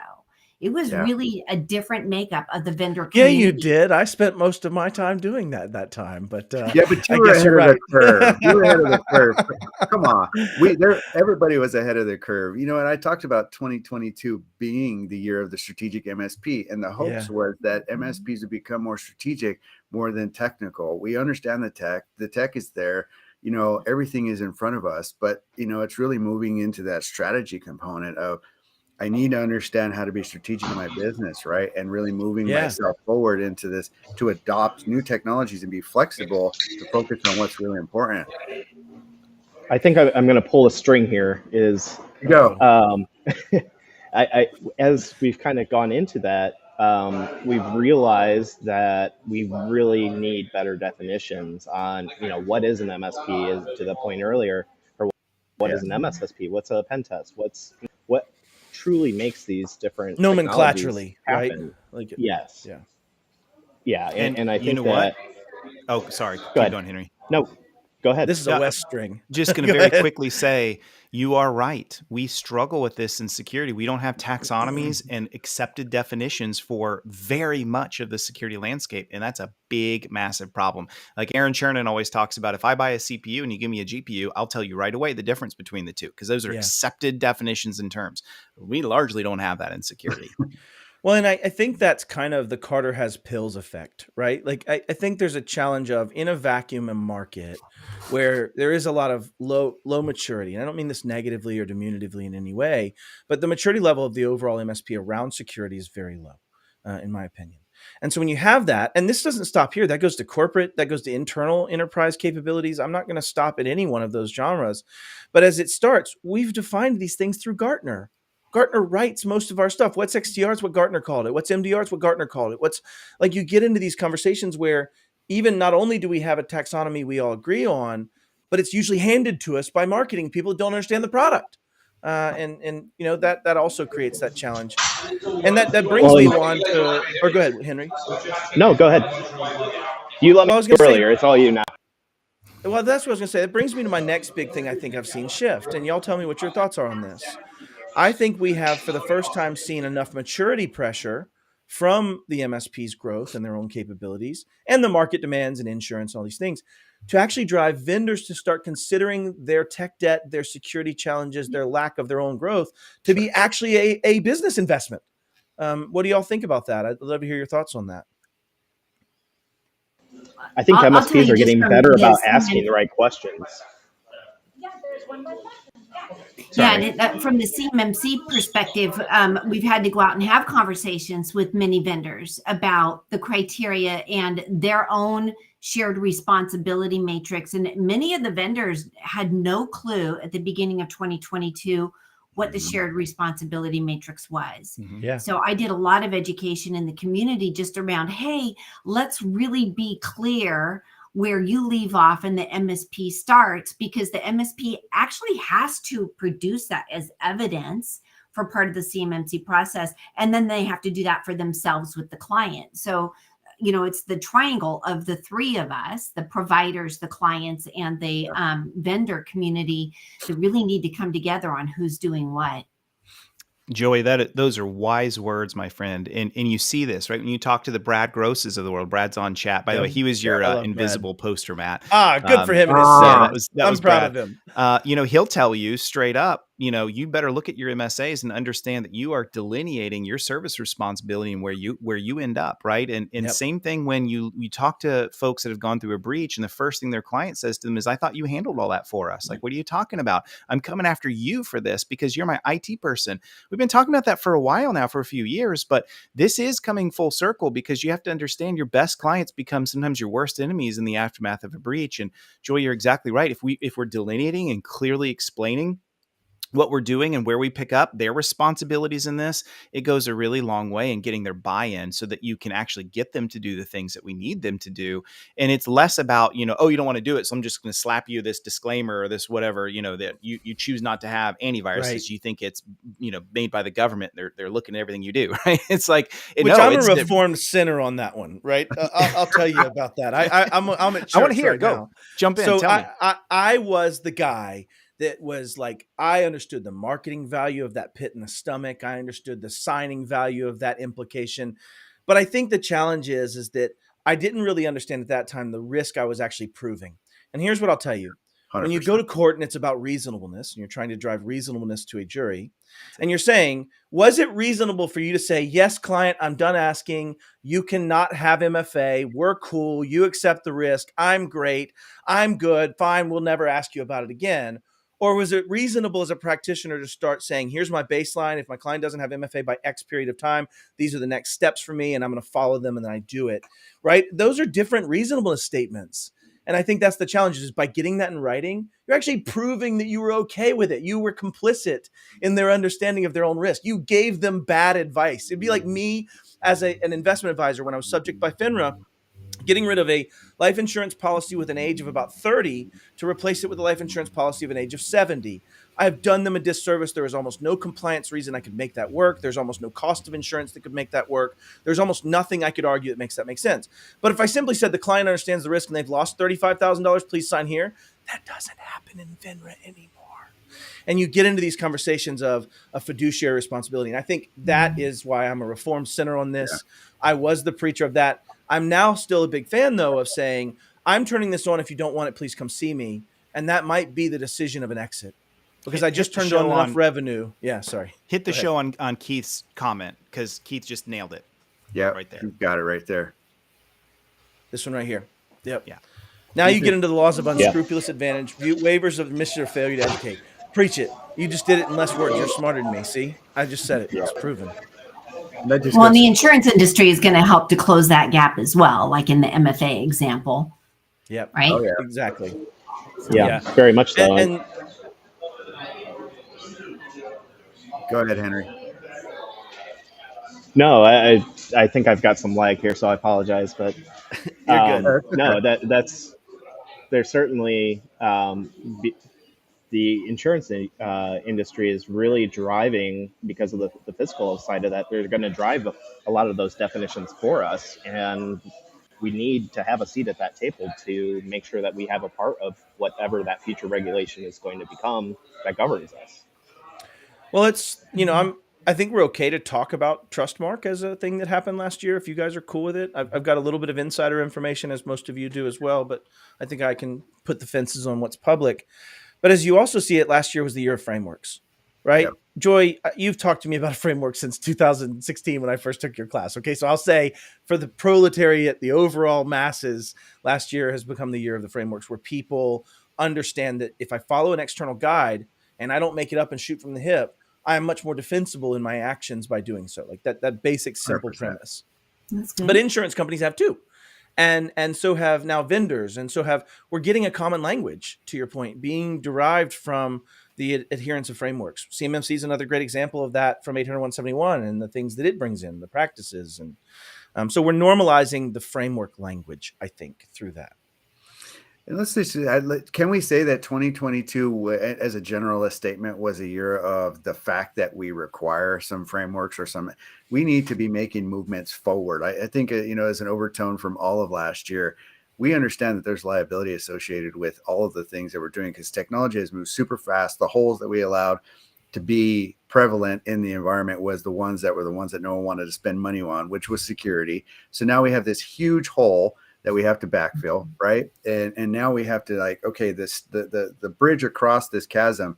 It was really a different makeup of the vendor community. Yeah, you did. I spent most of my time doing that time. But but you were ahead of the curve. You were ahead of the curve. Come on. Everybody was ahead of the curve. And I talked about 2022 being the year of the strategic MSP. And the hopes was that MSPs would become more strategic, more than technical. We understand the tech. The tech is there. Everything is in front of us. But, it's really moving into that strategy component of, I need to understand how to be strategic in my business, right? And really moving myself forward into this to adopt new technologies and be flexible to focus on what's really important. I think I'm going to pull a string here. I as we've kind of gone into that, we've realized that we really need better definitions on, what is an MSP, is to the point earlier, or what Yeah. is an MSSP, what's a pen test, what truly makes these different technologies Nomenclaturally, right? happen. Like, Yes. yeah. Yeah. And And I you know think what? that, Oh, sorry. go Keep ahead. going, Henry. No, go ahead. This is a Yeah, West string. just going to Go very ahead. quickly say you are right. We struggle with this in security. We don't have taxonomies and accepted definitions for very much of the security landscape. And that's a big, massive problem. Like Aaron Chernin always talks about, if I buy a CPU and you give me a GPU, I'll tell you right away the difference between the two, because those are Yeah. accepted definitions and terms. We largely don't have that in security. Well, and I think that's kind of the Carter has pills effect, right? Like, I think there's a challenge of, in a vacuum and market where there is a lot of low maturity. And I don't mean this negatively or diminutively in any way, but the maturity level of the overall MSP around security is very low, in my opinion. And so when you have that, and this doesn't stop here, that goes to corporate, that goes to internal enterprise capabilities. I'm not going to stop at any one of those genres. But as it starts, we've defined these things through Gartner. Gartner writes most of our stuff. What's XDR? It's what Gartner called it. What's MDR? It's what Gartner called it. What's, like, you get into these conversations where even not only do we have a taxonomy we all agree on, but it's usually handed to us by marketing people who don't understand the product. And you know, that also creates that challenge. And that brings Well, me, Juan, to, or go ahead, Henry. no, go ahead. You let me Well, I was going to say, earlier. It's all you now. well, that's what I was going to say. That brings me to my next big thing I think I've seen shift. And y'all tell me what your thoughts are on this. I think we have, for the first time, seen enough maturity pressure from the MSP's growth and their own capabilities and the market demands and insurance, all these things, to actually drive vendors to start considering their tech debt, their security challenges, their lack of their own growth to be actually a business investment. What do y'all think about that? I'd love to hear your thoughts on that. I think I'll tell MSPs you are just getting from better about this. asking the right questions. Yeah, Sorry. and from the CMMC perspective, we've had to go out and have conversations with many vendors about the criteria and their own shared responsibility matrix. And many of the vendors had no clue at the beginning of 2022 what the shared responsibility matrix was. Yeah. So I did a lot of education in the community just around, hey, let's really be clear where you leave off and the MSP starts, because the MSP actually has to produce that as evidence for part of the CMMC process. And then they have to do that for themselves with the client. So, you know, it's the triangle of the three of us, the providers, the clients, and the vendor community, that really need to come together on who's doing what. Joey, those are wise words, my friend. And you see this, right? When you talk to the Brad Grosses of the world, Brad's on chat. By the way, he was your I love invisible poster, Matt. Good for him and his Yeah, son. that I'm was proud Brad. of him. You know, he'll tell you straight up, you know, you better look at your MSAs and understand that you are delineating your service responsibility and where you end up, right? And Yep. same thing when you talk to folks that have gone through a breach, and the first thing their client says to them is, "I thought you handled all that for us. Like, what are you talking about? I'm coming after you for this because you're my IT person." We've been talking about that for a while now, for a few years, but this is coming full circle, because you have to understand your best clients become sometimes your worst enemies in the aftermath of a breach. And Joy, you're exactly right. If we're delineating and clearly explaining what we're doing and where we pick up their responsibilities in this, it goes a really long way in getting their buy-in so that you can actually get them to do the things that we need them to do. And it's less about, you know, oh, you don't want to do it, so I'm just going to slap you this disclaimer or this whatever, you know, that you choose not to have antiviruses. Right. You think it's, you know, made by the government. They're looking at everything you do, right? It's like, Which no, I'm it's a reformed sinner on that one, right? I'll tell you about that. I'm at church I want to hear. right Go now. jump in. So Tell me. I was the guy that was like, I understood the marketing value of that pit in the stomach. I understood the signing value of that implication. But I think the challenge is that I didn't really understand at that time the risk I was actually proving. And here's what I'll tell you. 100%. When you go to court and it's about reasonableness, and you're trying to drive reasonableness to a jury, and you're saying, was it reasonable for you to say, yes, client, I'm done asking. You cannot have MFA. We're cool. You accept the risk. I'm great. I'm good. Fine. We'll never ask you about it again. Or was it reasonable as a practitioner to start saying, here's my baseline. If my client doesn't have MFA by X period of time, these are the next steps for me, and I'm going to follow them, and then I do it, right? Those are different reasonableness statements. And I think that's the challenge, is by getting that in writing, you're actually proving that you were okay with it. You were complicit in their understanding of their own risk. You gave them bad advice. It'd be like me as an investment advisor when I was subject by FINRA, getting rid of a life insurance policy with an age of about 30 to replace it with a life insurance policy of an age of 70. I have done them a disservice. There is almost no compliance reason I could make that work. There's almost no cost of insurance that could make that work. There's almost nothing I could argue that makes that make sense. But if I simply said the client understands the risk and they've lost $35,000, please sign here, that doesn't happen in FINRA anymore. And you get into these conversations of a fiduciary responsibility. And I think that is why I'm a reform center on this. I was the preacher of that. I'm now still a big fan, though, of saying, I'm turning this on. If you don't want it, please come see me. And that might be the decision of an exit. Because I just turned on enough revenue. Yeah, sorry. Hit the show on Keith's comment, because Keith just nailed it. Yeah, right there. You've got it right there. This one right here. Yep. Yeah. Now you get into the laws of unscrupulous advantage, waivers of admission or failure to educate. Preach it. You just did it in less words. You're smarter than me. See? I just said it. It's proven. Well, and the insurance industry is going to help to close that gap as well, like in the MFA example. Yep. Right? Oh, yeah. Exactly. Yeah, very much so. And go ahead, Henry. No, I think I've got some lag here, so I apologize. But you're good. no, that's there's certainly the insurance industry is really driving, because of the fiscal side of that. They're going to drive a lot of those definitions for us, and we need to have a seat at that table to make sure that we have a part of whatever that future regulation is going to become that governs us. Well, it's, I think we're okay to talk about Trustmark as a thing that happened last year. If you guys are cool with it, I've got a little bit of insider information, as most of you do as well, but I think I can put the fences on what's public. But as you also see it, last year was the year of frameworks, right? Yep. Joy, you've talked to me about a framework since 2016 when I first took your class. Okay, so I'll say for the proletariat, the overall masses, last year has become the year of the frameworks, where people understand that if I follow an external guide and I don't make it up and shoot from the hip, I am much more defensible in my actions by doing so. Like that basic, simple 100%. premise. That's good. But insurance companies have too. And so have now vendors. And so we're getting a common language, to your point, being derived from the adherence of frameworks. CMMC is another great example of that from 800-171 and the things that it brings in, the practices. And so we're normalizing the framework language, I think, through that. And let's just, can we say that 2022, as a generalist statement, was a year of the fact that we require some frameworks or we need to be making movements forward. I think, as an overtone from all of last year, we understand that there's liability associated with all of the things that we're doing, because technology has moved super fast. The holes that we allowed to be prevalent in the environment was the ones that no one wanted to spend money on, which was security. So now we have this huge hole that we have to backfill, right? And now we have to the bridge across this chasm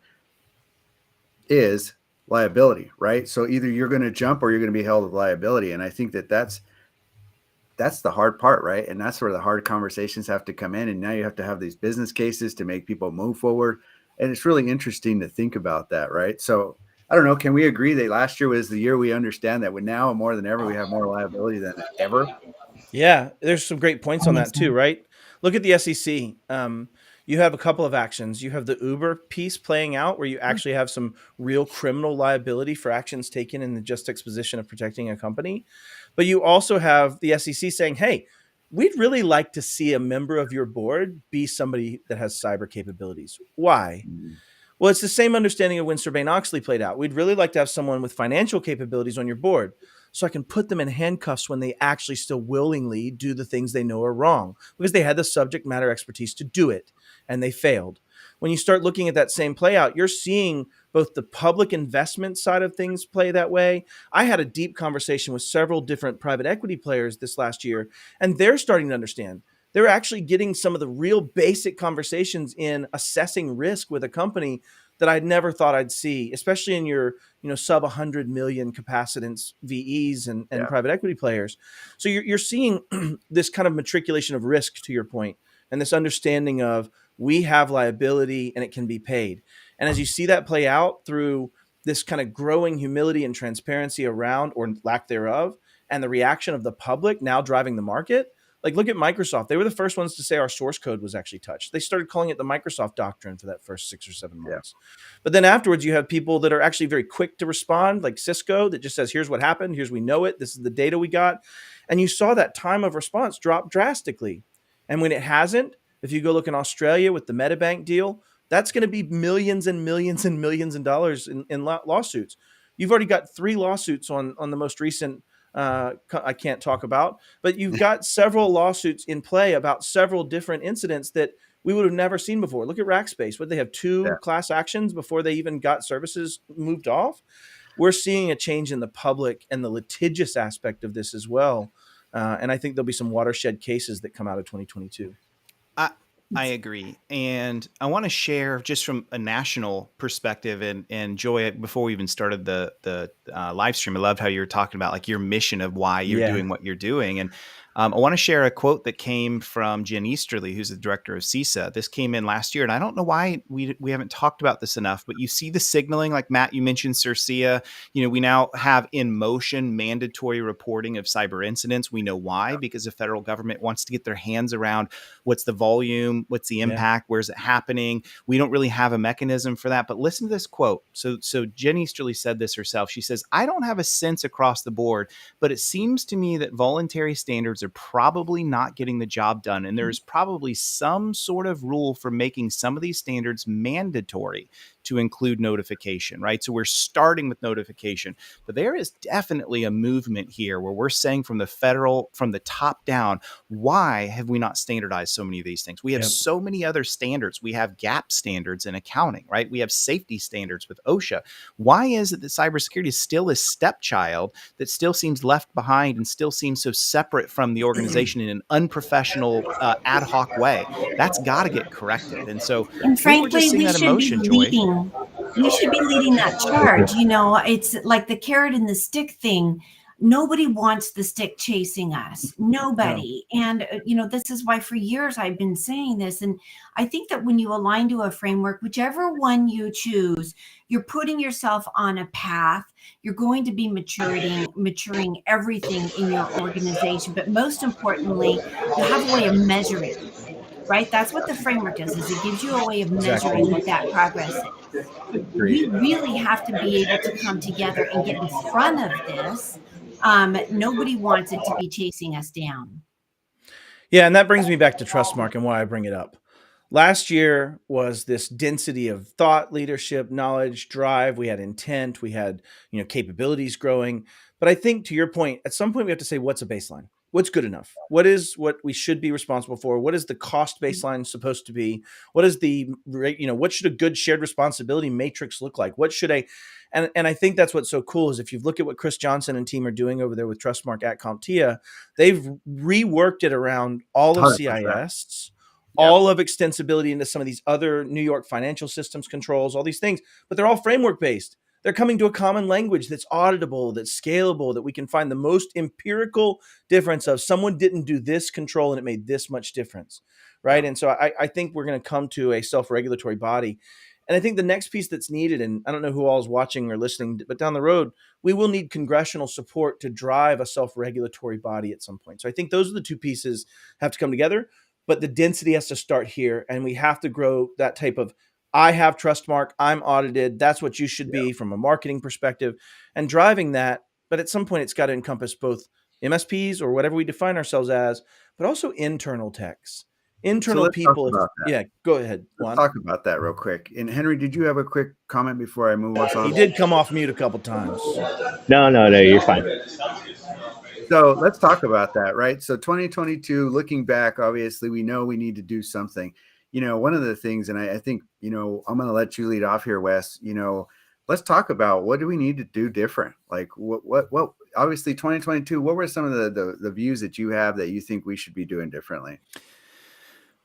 is liability, right? So either you're going to jump or you're going to be held with liability. And I think that's the hard part, right? And that's where the hard conversations have to come in. And now you have to have these business cases to make people move forward. And it's really interesting to think about that, right? So I don't know, can we agree that last year was the year we understand that now more than ever, we have more liability than ever? Yeah, there's some great points on that too, right? Look at the SEC. You have a couple of actions. You have the Uber piece playing out, where you actually have some real criminal liability for actions taken in the just exposition of protecting a company. But you also have the SEC saying, hey, we'd really like to see a member of your board be somebody that has cyber capabilities. Why? Well, it's the same understanding of when Sarbanes-Oxley played out. We'd really like to have someone with financial capabilities on your board, so I can put them in handcuffs when they actually still willingly do the things they know are wrong, because they had the subject matter expertise to do it, and they failed. When you start looking at that same play out, you're seeing both the public investment side of things play that way. I had a deep conversation with several different private equity players this last year, and they're starting to understand. They're actually getting some of the real basic conversations in assessing risk with a company that I'd never thought I'd see, especially in your, sub 100 million capacitance VEs and private equity players. So you're seeing this kind of matriculation of risk, to your point, and this understanding of we have liability and it can be paid. And as you see that play out through this kind of growing humility and transparency around, or lack thereof, and the reaction of the public now driving the market. Like, look at Microsoft. They were the first ones to say our source code was actually touched. They started calling it the Microsoft doctrine for that first 6 or 7 months. Yeah. But then afterwards, you have people that are actually very quick to respond, like Cisco, that just says, here's what happened. Here's we know it. This is the data we got. And you saw that time of response drop drastically. And when it hasn't, if you go look in Australia with the Medibank deal, that's going to be millions and millions and millions of dollars in lawsuits. You've already got 3 lawsuits on the most recent. I can't talk about, but you've got several lawsuits in play about several different incidents that we would have never seen before. Look at Rackspace. Would they have 2 class actions before they even got services moved off? We're seeing a change in the public and the litigious aspect of this as well. And I think there'll be some watershed cases that come out of 2022. I agree. And I want to share just from a national perspective and Joy, before we even started the live stream, I loved how you were talking about like your mission of why you're doing what you're doing. And I want to share a quote that came from Jen Easterly, who's the director of CISA. This came in last year, and I don't know why we haven't talked about this enough, but you see the signaling, like Matt, you mentioned CIRCIA. We now have in motion mandatory reporting of cyber incidents. We know why, because the federal government wants to get their hands around what's the volume, what's the impact, where's it happening. We don't really have a mechanism for that. But listen to this quote. So Jen Easterly said this herself. She says, "I don't have a sense across the board, but it seems to me that voluntary standards are probably not getting the job done. And there's probably some sort of rule for making some of these standards mandatory to include notification," right? So we're starting with notification, but there is definitely a movement here where we're saying from the top down, why have we not standardized so many of these things? We have so many other standards. We have GAP standards in accounting, right? We have safety standards with OSHA. Why is it that cybersecurity is still a stepchild that still seems left behind and still seems so separate from the organization in an unprofessional, ad hoc way? That's got to get corrected. And so And I think we're just frankly, seeing that in motion, Joy. we should be leading that charge. It's like the carrot and the stick thing. Nobody wants the stick chasing us. Nobody. No. And, this is why for years I've been saying this. And I think that when you align to a framework, whichever one you choose, you're putting yourself on a path. You're going to be maturing everything in your organization. But most importantly, you have a way of measuring, right? That's what the framework does, is it gives you a way of measuring what that progress is. We really have to be able to come together and get in front of this. Nobody wants it to be chasing us down. Yeah, and that brings me back to Trustmark and why I bring it up. Last year was this density of thought, leadership, knowledge, drive. We had intent. We had, capabilities growing. But I think, to your point, at some point we have to say, what's a baseline? What's good enough? What is what we should be responsible for? What is the cost baseline supposed to be? What is what should a good shared responsibility matrix look like? What should and I think that's what's so cool is if you look at what Chris Johnson and team are doing over there with Trustmark at CompTIA, they've reworked it around all of 100%. CIS, all of extensibility into some of these other New York financial systems controls, all these things, but they're all framework based. They're coming to a common language that's auditable, that's scalable, that we can find the most empirical difference of someone didn't do this control and it made this much difference, right? And so I think we're going to come to a self-regulatory body. And I think the next piece that's needed, and I don't know who all is watching or listening, but down the road, we will need congressional support to drive a self-regulatory body at some point. So I think those are the 2 pieces have to come together, but the density has to start here. And we have to grow that type of, I have Trustmark, I'm audited. That's what you should be from a marketing perspective and driving that. But at some point, it's got to encompass both MSPs or whatever we define ourselves as, but also internal techs, internal people. Yeah, go ahead. Let's talk about that real quick. And Henry, did you have a quick comment before I move us on? He did come off mute a couple times. No, you're fine. So let's talk about that, right? So 2022, looking back, obviously, we know we need to do something. One of the things, and I think, I'm going to let you lead off here, Wes, let's talk about what do we need to do different? Like what obviously 2022, what were some of the views that you have that you think we should be doing differently?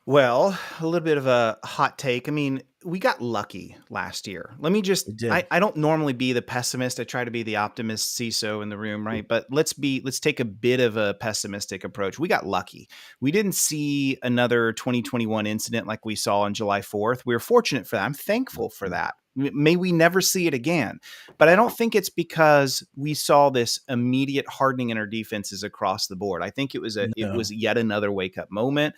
Well, a little bit of a hot take. I mean, we got lucky last year. Let me just, I don't normally be the pessimist. I try to be the optimist CISO in the room, right? But let's take a bit of a pessimistic approach. We got lucky. We didn't see another 2021 incident like we saw on July 4th. We were fortunate for that. I'm thankful for that. May we never see it again. But I don't think it's because we saw this immediate hardening in our defenses across the board. I think it was yet another wake up moment.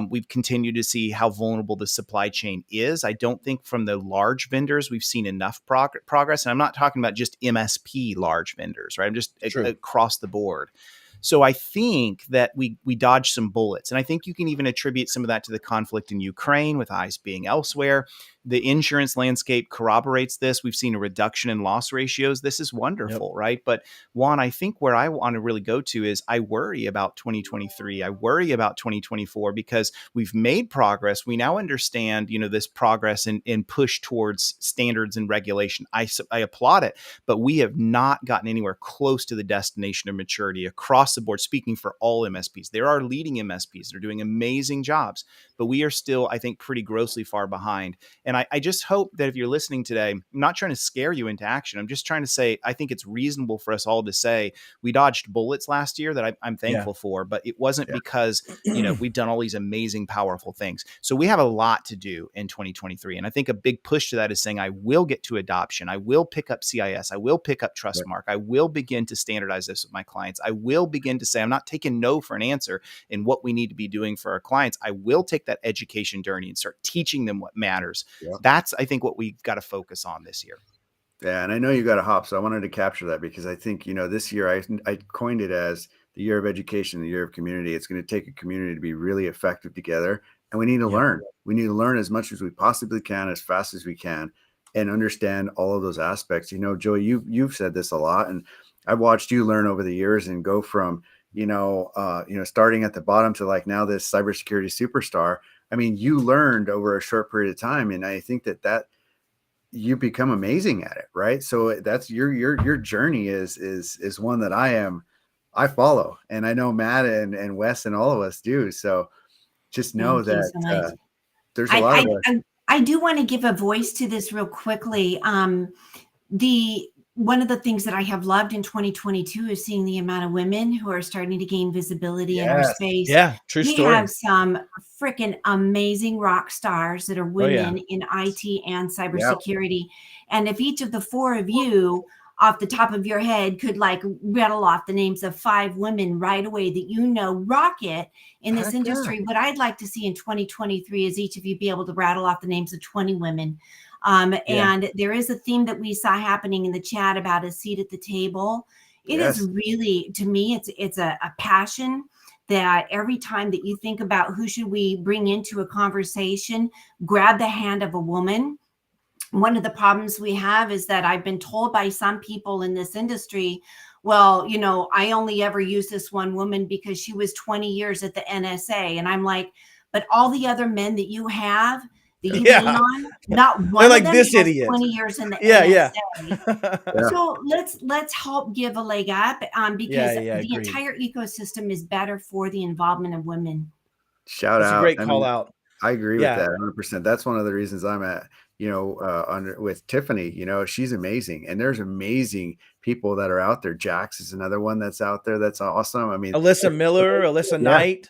We've continued to see how vulnerable the supply chain is. I don't think from the large vendors we've seen enough progress. And I'm not talking about just MSP large vendors, right? I'm just across the board. So I think that we dodged some bullets. And I think you can even attribute some of that to the conflict in Ukraine with eyes being elsewhere. The insurance landscape corroborates this. We've seen a reduction in loss ratios. This is wonderful, right? But Juan, I think where I want to really go to is I worry about 2023. I worry about 2024 because we've made progress. We now understand, this progress and push towards standards and regulation. I applaud it, but we have not gotten anywhere close to the destination of maturity across the board, speaking for all MSPs. There are leading MSPs that are doing amazing jobs, but we are still, I think, pretty grossly far behind. And I just hope that if you're listening today, I'm not trying to scare you into action. I'm just trying to say, I think it's reasonable for us all to say we dodged bullets last year that I'm thankful for, but it wasn't because, we've done all these amazing, powerful things. So we have a lot to do in 2023. And I think a big push to that is saying, I will get to adoption. I will pick up CIS. I will pick up Trustmark. I will begin to standardize this with my clients. I will begin to say, I'm not taking no for an answer in what we need to be doing for our clients. I will take that education journey and start teaching them what matters. That's, I think, what we've got to focus on this year. Yeah, and I know you got to hop, so I wanted to capture that because I think, this year I coined it as the year of education, the year of community. It's going to take a community to be really effective together, and we need to learn. We need to learn as much as we possibly can, as fast as we can, and understand all of those aspects. Joey, you've said this a lot, and I've watched you learn over the years and go from starting at the bottom to like now this cybersecurity superstar. I mean, you learned over a short period of time, and I think that you become amazing at it, right? So that's your journey is one that I follow, and I know Matt and Wes and all of us do. So just know Thank you that so much. there's a lot of us. I do want to give a voice to this real quickly. One of the things that I have loved in 2022 is seeing the amount of women who are starting to gain visibility in our space. Yeah, true story. We have some freaking amazing rock stars that are women in IT and cybersecurity. And if each of the four of you off the top of your head could like rattle off the names of 5 women right away that rock it in this industry, what I'd like to see in 2023 is each of you be able to rattle off the names of 20 women. And there is a theme that we saw happening in the chat about a seat at the table. It is really, to me, it's a passion that every time that you think about who should we bring into a conversation, grab the hand of a woman. One of the problems we have is that I've been told by some people in this industry, well, I only ever use this one woman because she was 20 years at the NSA. And I'm like, but all the other men that you have, that you lean on, not one like of them this has idiot. 20 years in the NSA. So let's help give a leg up because the entire ecosystem is better for the involvement of women. Shout That's out. a great call out. I agree with that 100%. That's one of the reasons I'm at, with Tiffany, she's amazing. And there's amazing people that are out there. Jax is another one that's out there. That's awesome. I mean, Alyssa Miller, Alyssa Knight.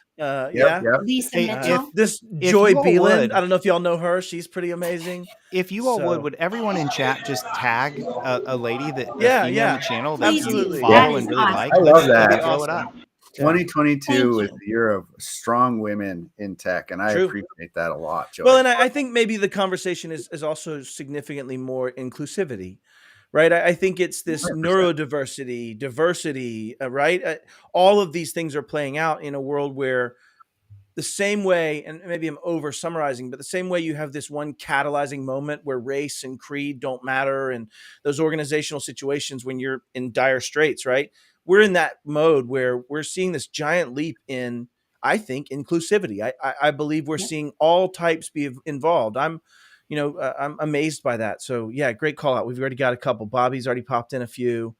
Lisa Mitchell. This Joy Beland. I don't know if y'all know her. She's pretty amazing. If you all would everyone in chat just tag a lady that in the channel that you follow and really like? I love that. Blow it up. 2022 is the year of strong women in tech, and I appreciate that a lot, Joey. Well, and I think maybe the conversation is also significantly more inclusivity, right? I think it's this 100%. Neurodiversity, diversity, right? All of these things are playing out in a world where the same way, and maybe I'm over summarizing, but the same way you have this one catalyzing moment where race and creed don't matter, and those organizational situations when you're in dire straits, right? We're in that mode where we're seeing this giant leap in, I think, inclusivity. I believe we're seeing all types be involved. I'm amazed by that. So yeah, great call out. We've already got a couple. Bobby's already popped in a few.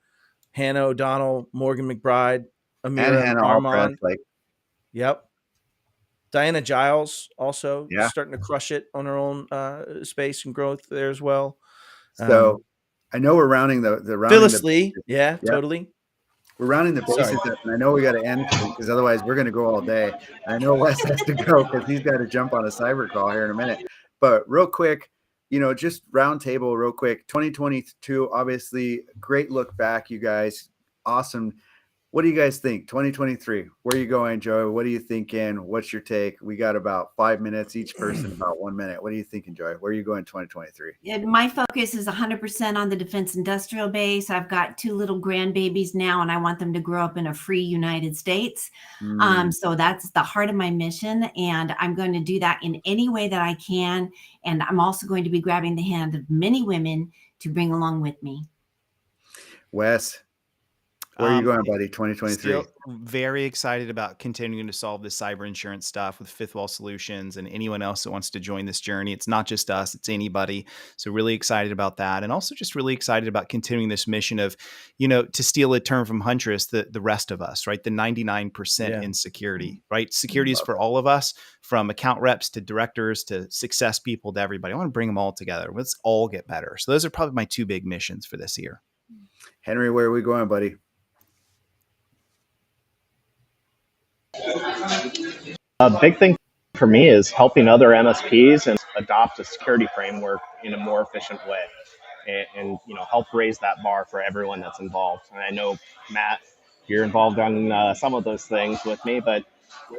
Hannah O'Donnell, Morgan McBride, Amira Armand. Yep. Diana Giles also starting to crush it on her own space and growth there as well. So I know we're rounding the Phyllis Lee. Yeah, totally. We're rounding the bases, and I know we got to end because otherwise we're going to go all day. And I know Wes has to go because he's got to jump on a cyber call here in a minute. But real quick, just round table real quick. 2022, obviously, great look back, you guys. Awesome. what do you guys think? 2023, where are you going, Joey? What are you thinking? What's your take? We got about 5 minutes, each person about 1 minute. What are you thinking, Joey? Where are you going 2023? My focus is 100% on the defense industrial base. I've got 2 little grandbabies now, and I want them to grow up in a free United States. So that's the heart of my mission, and I'm going to do that in any way that I can. And I'm also going to be grabbing the hand of many women to bring along with me. Wes, where are you going, buddy? 2023. Still very excited about continuing to solve this cyber insurance stuff with Fifth Wall Solutions and anyone else that wants to join this journey. It's not just us, it's anybody. So really excited about that. And also just really excited about continuing this mission of, to steal a term from Huntress, the rest of us, right? The 99% in security, right? Security is for all of us, from account reps to directors to success people to everybody. I want to bring them all together. Let's all get better. So those are probably my 2 big missions for this year. Henry, where are we going, buddy? A big thing for me is helping other MSPs and adopt a security framework in a more efficient way, and help raise that bar for everyone that's involved. And I know, Matt, you're involved on some of those things with me, but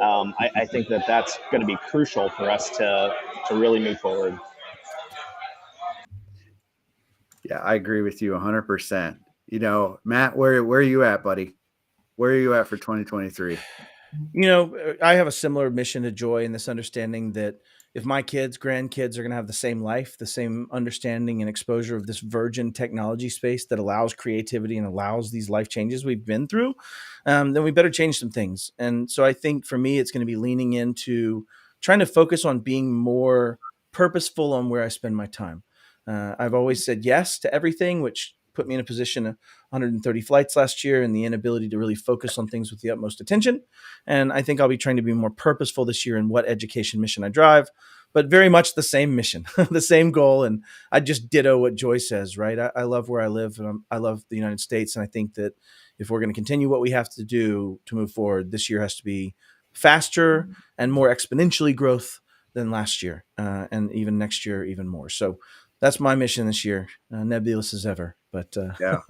I think that that's going to be crucial for us to really move forward. Yeah, I agree with you 100%. Matt, where are you at, buddy? Where are you at for 2023? I have a similar mission to Joy in this understanding that if my kids, grandkids are going to have the same life, the same understanding and exposure of this virgin technology space that allows creativity and allows these life changes we've been through, then we better change some things. And so I think for me, it's going to be leaning into trying to focus on being more purposeful on where I spend my time. I've always said yes to everything, which put me in a position of 130 flights last year and the inability to really focus on things with the utmost attention. And I think I'll be trying to be more purposeful this year in what education mission I drive, but very much the same mission, the same goal. And I just ditto what Joy says, right? I love where I live, and I love the United States. And I think that if we're going to continue what we have to do to move forward, this year has to be faster and more exponentially growth than last year, and even next year, even more. So that's my mission this year. Nebulous as ever, but yeah.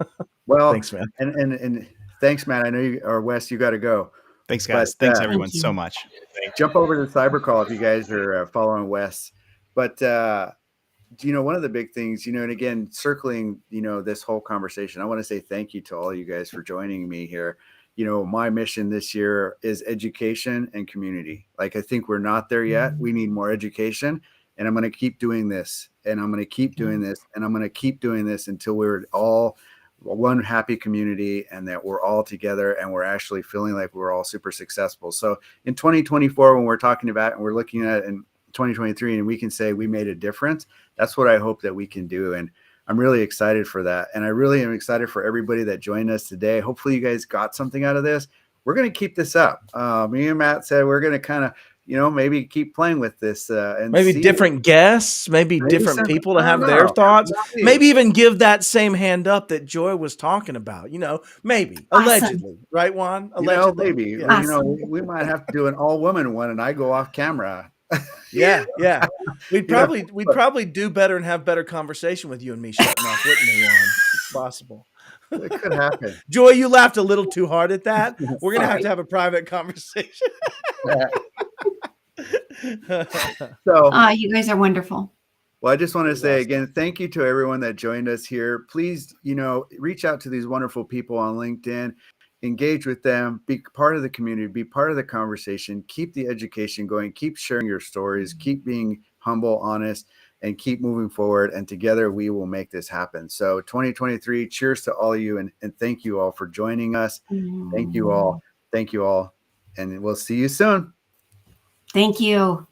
Well, thanks, man. And thanks, Matt. I know or Wes, you got to go. Thanks, guys. Thanks, everyone, so much. Jump over to Cybercall if you guys are following Wes. But one of the big things, and again, circling, this whole conversation, I want to say thank you to all you guys for joining me here. My mission this year is education and community. I think we're not there yet. We need more education. And I'm going to keep doing this, and I'm going to keep doing this, and I'm going to keep doing this until we're all one happy community, and that we're all together and we're actually feeling like we're all super successful. So in 2024, when we're talking about and we're looking at in 2023, and we can say we made a difference, that's what I hope that we can do. And I'm really excited for that. And I really am excited for everybody that joined us today. Hopefully you guys got something out of this. We're going to keep this up. Me and Matt said we're going to kind of maybe keep playing with this and maybe different guests, maybe different people to have their thoughts, maybe even give that same hand up that Joy was talking about, maybe allegedly, right, Juan? Allegedly. Maybe, awesome. We might have to do an all woman one and I go off camera. Yeah. We'd probably do better and have better conversation with you and me shutting off, wouldn't we, Juan? It's possible. It could happen. Joy, you laughed a little too hard at that. We're going to have a private conversation. So you guys are wonderful. Well, I just want to say again, thank you to everyone that joined us here. Please, reach out to these wonderful people on LinkedIn, engage with them, be part of the community, be part of the conversation, keep the education going, keep sharing your stories, keep being humble, honest, and keep moving forward. And together we will make this happen. So 2023, cheers to all of you. And thank you all for joining us. Thank you all. Thank you all. And we'll see you soon. Thank you.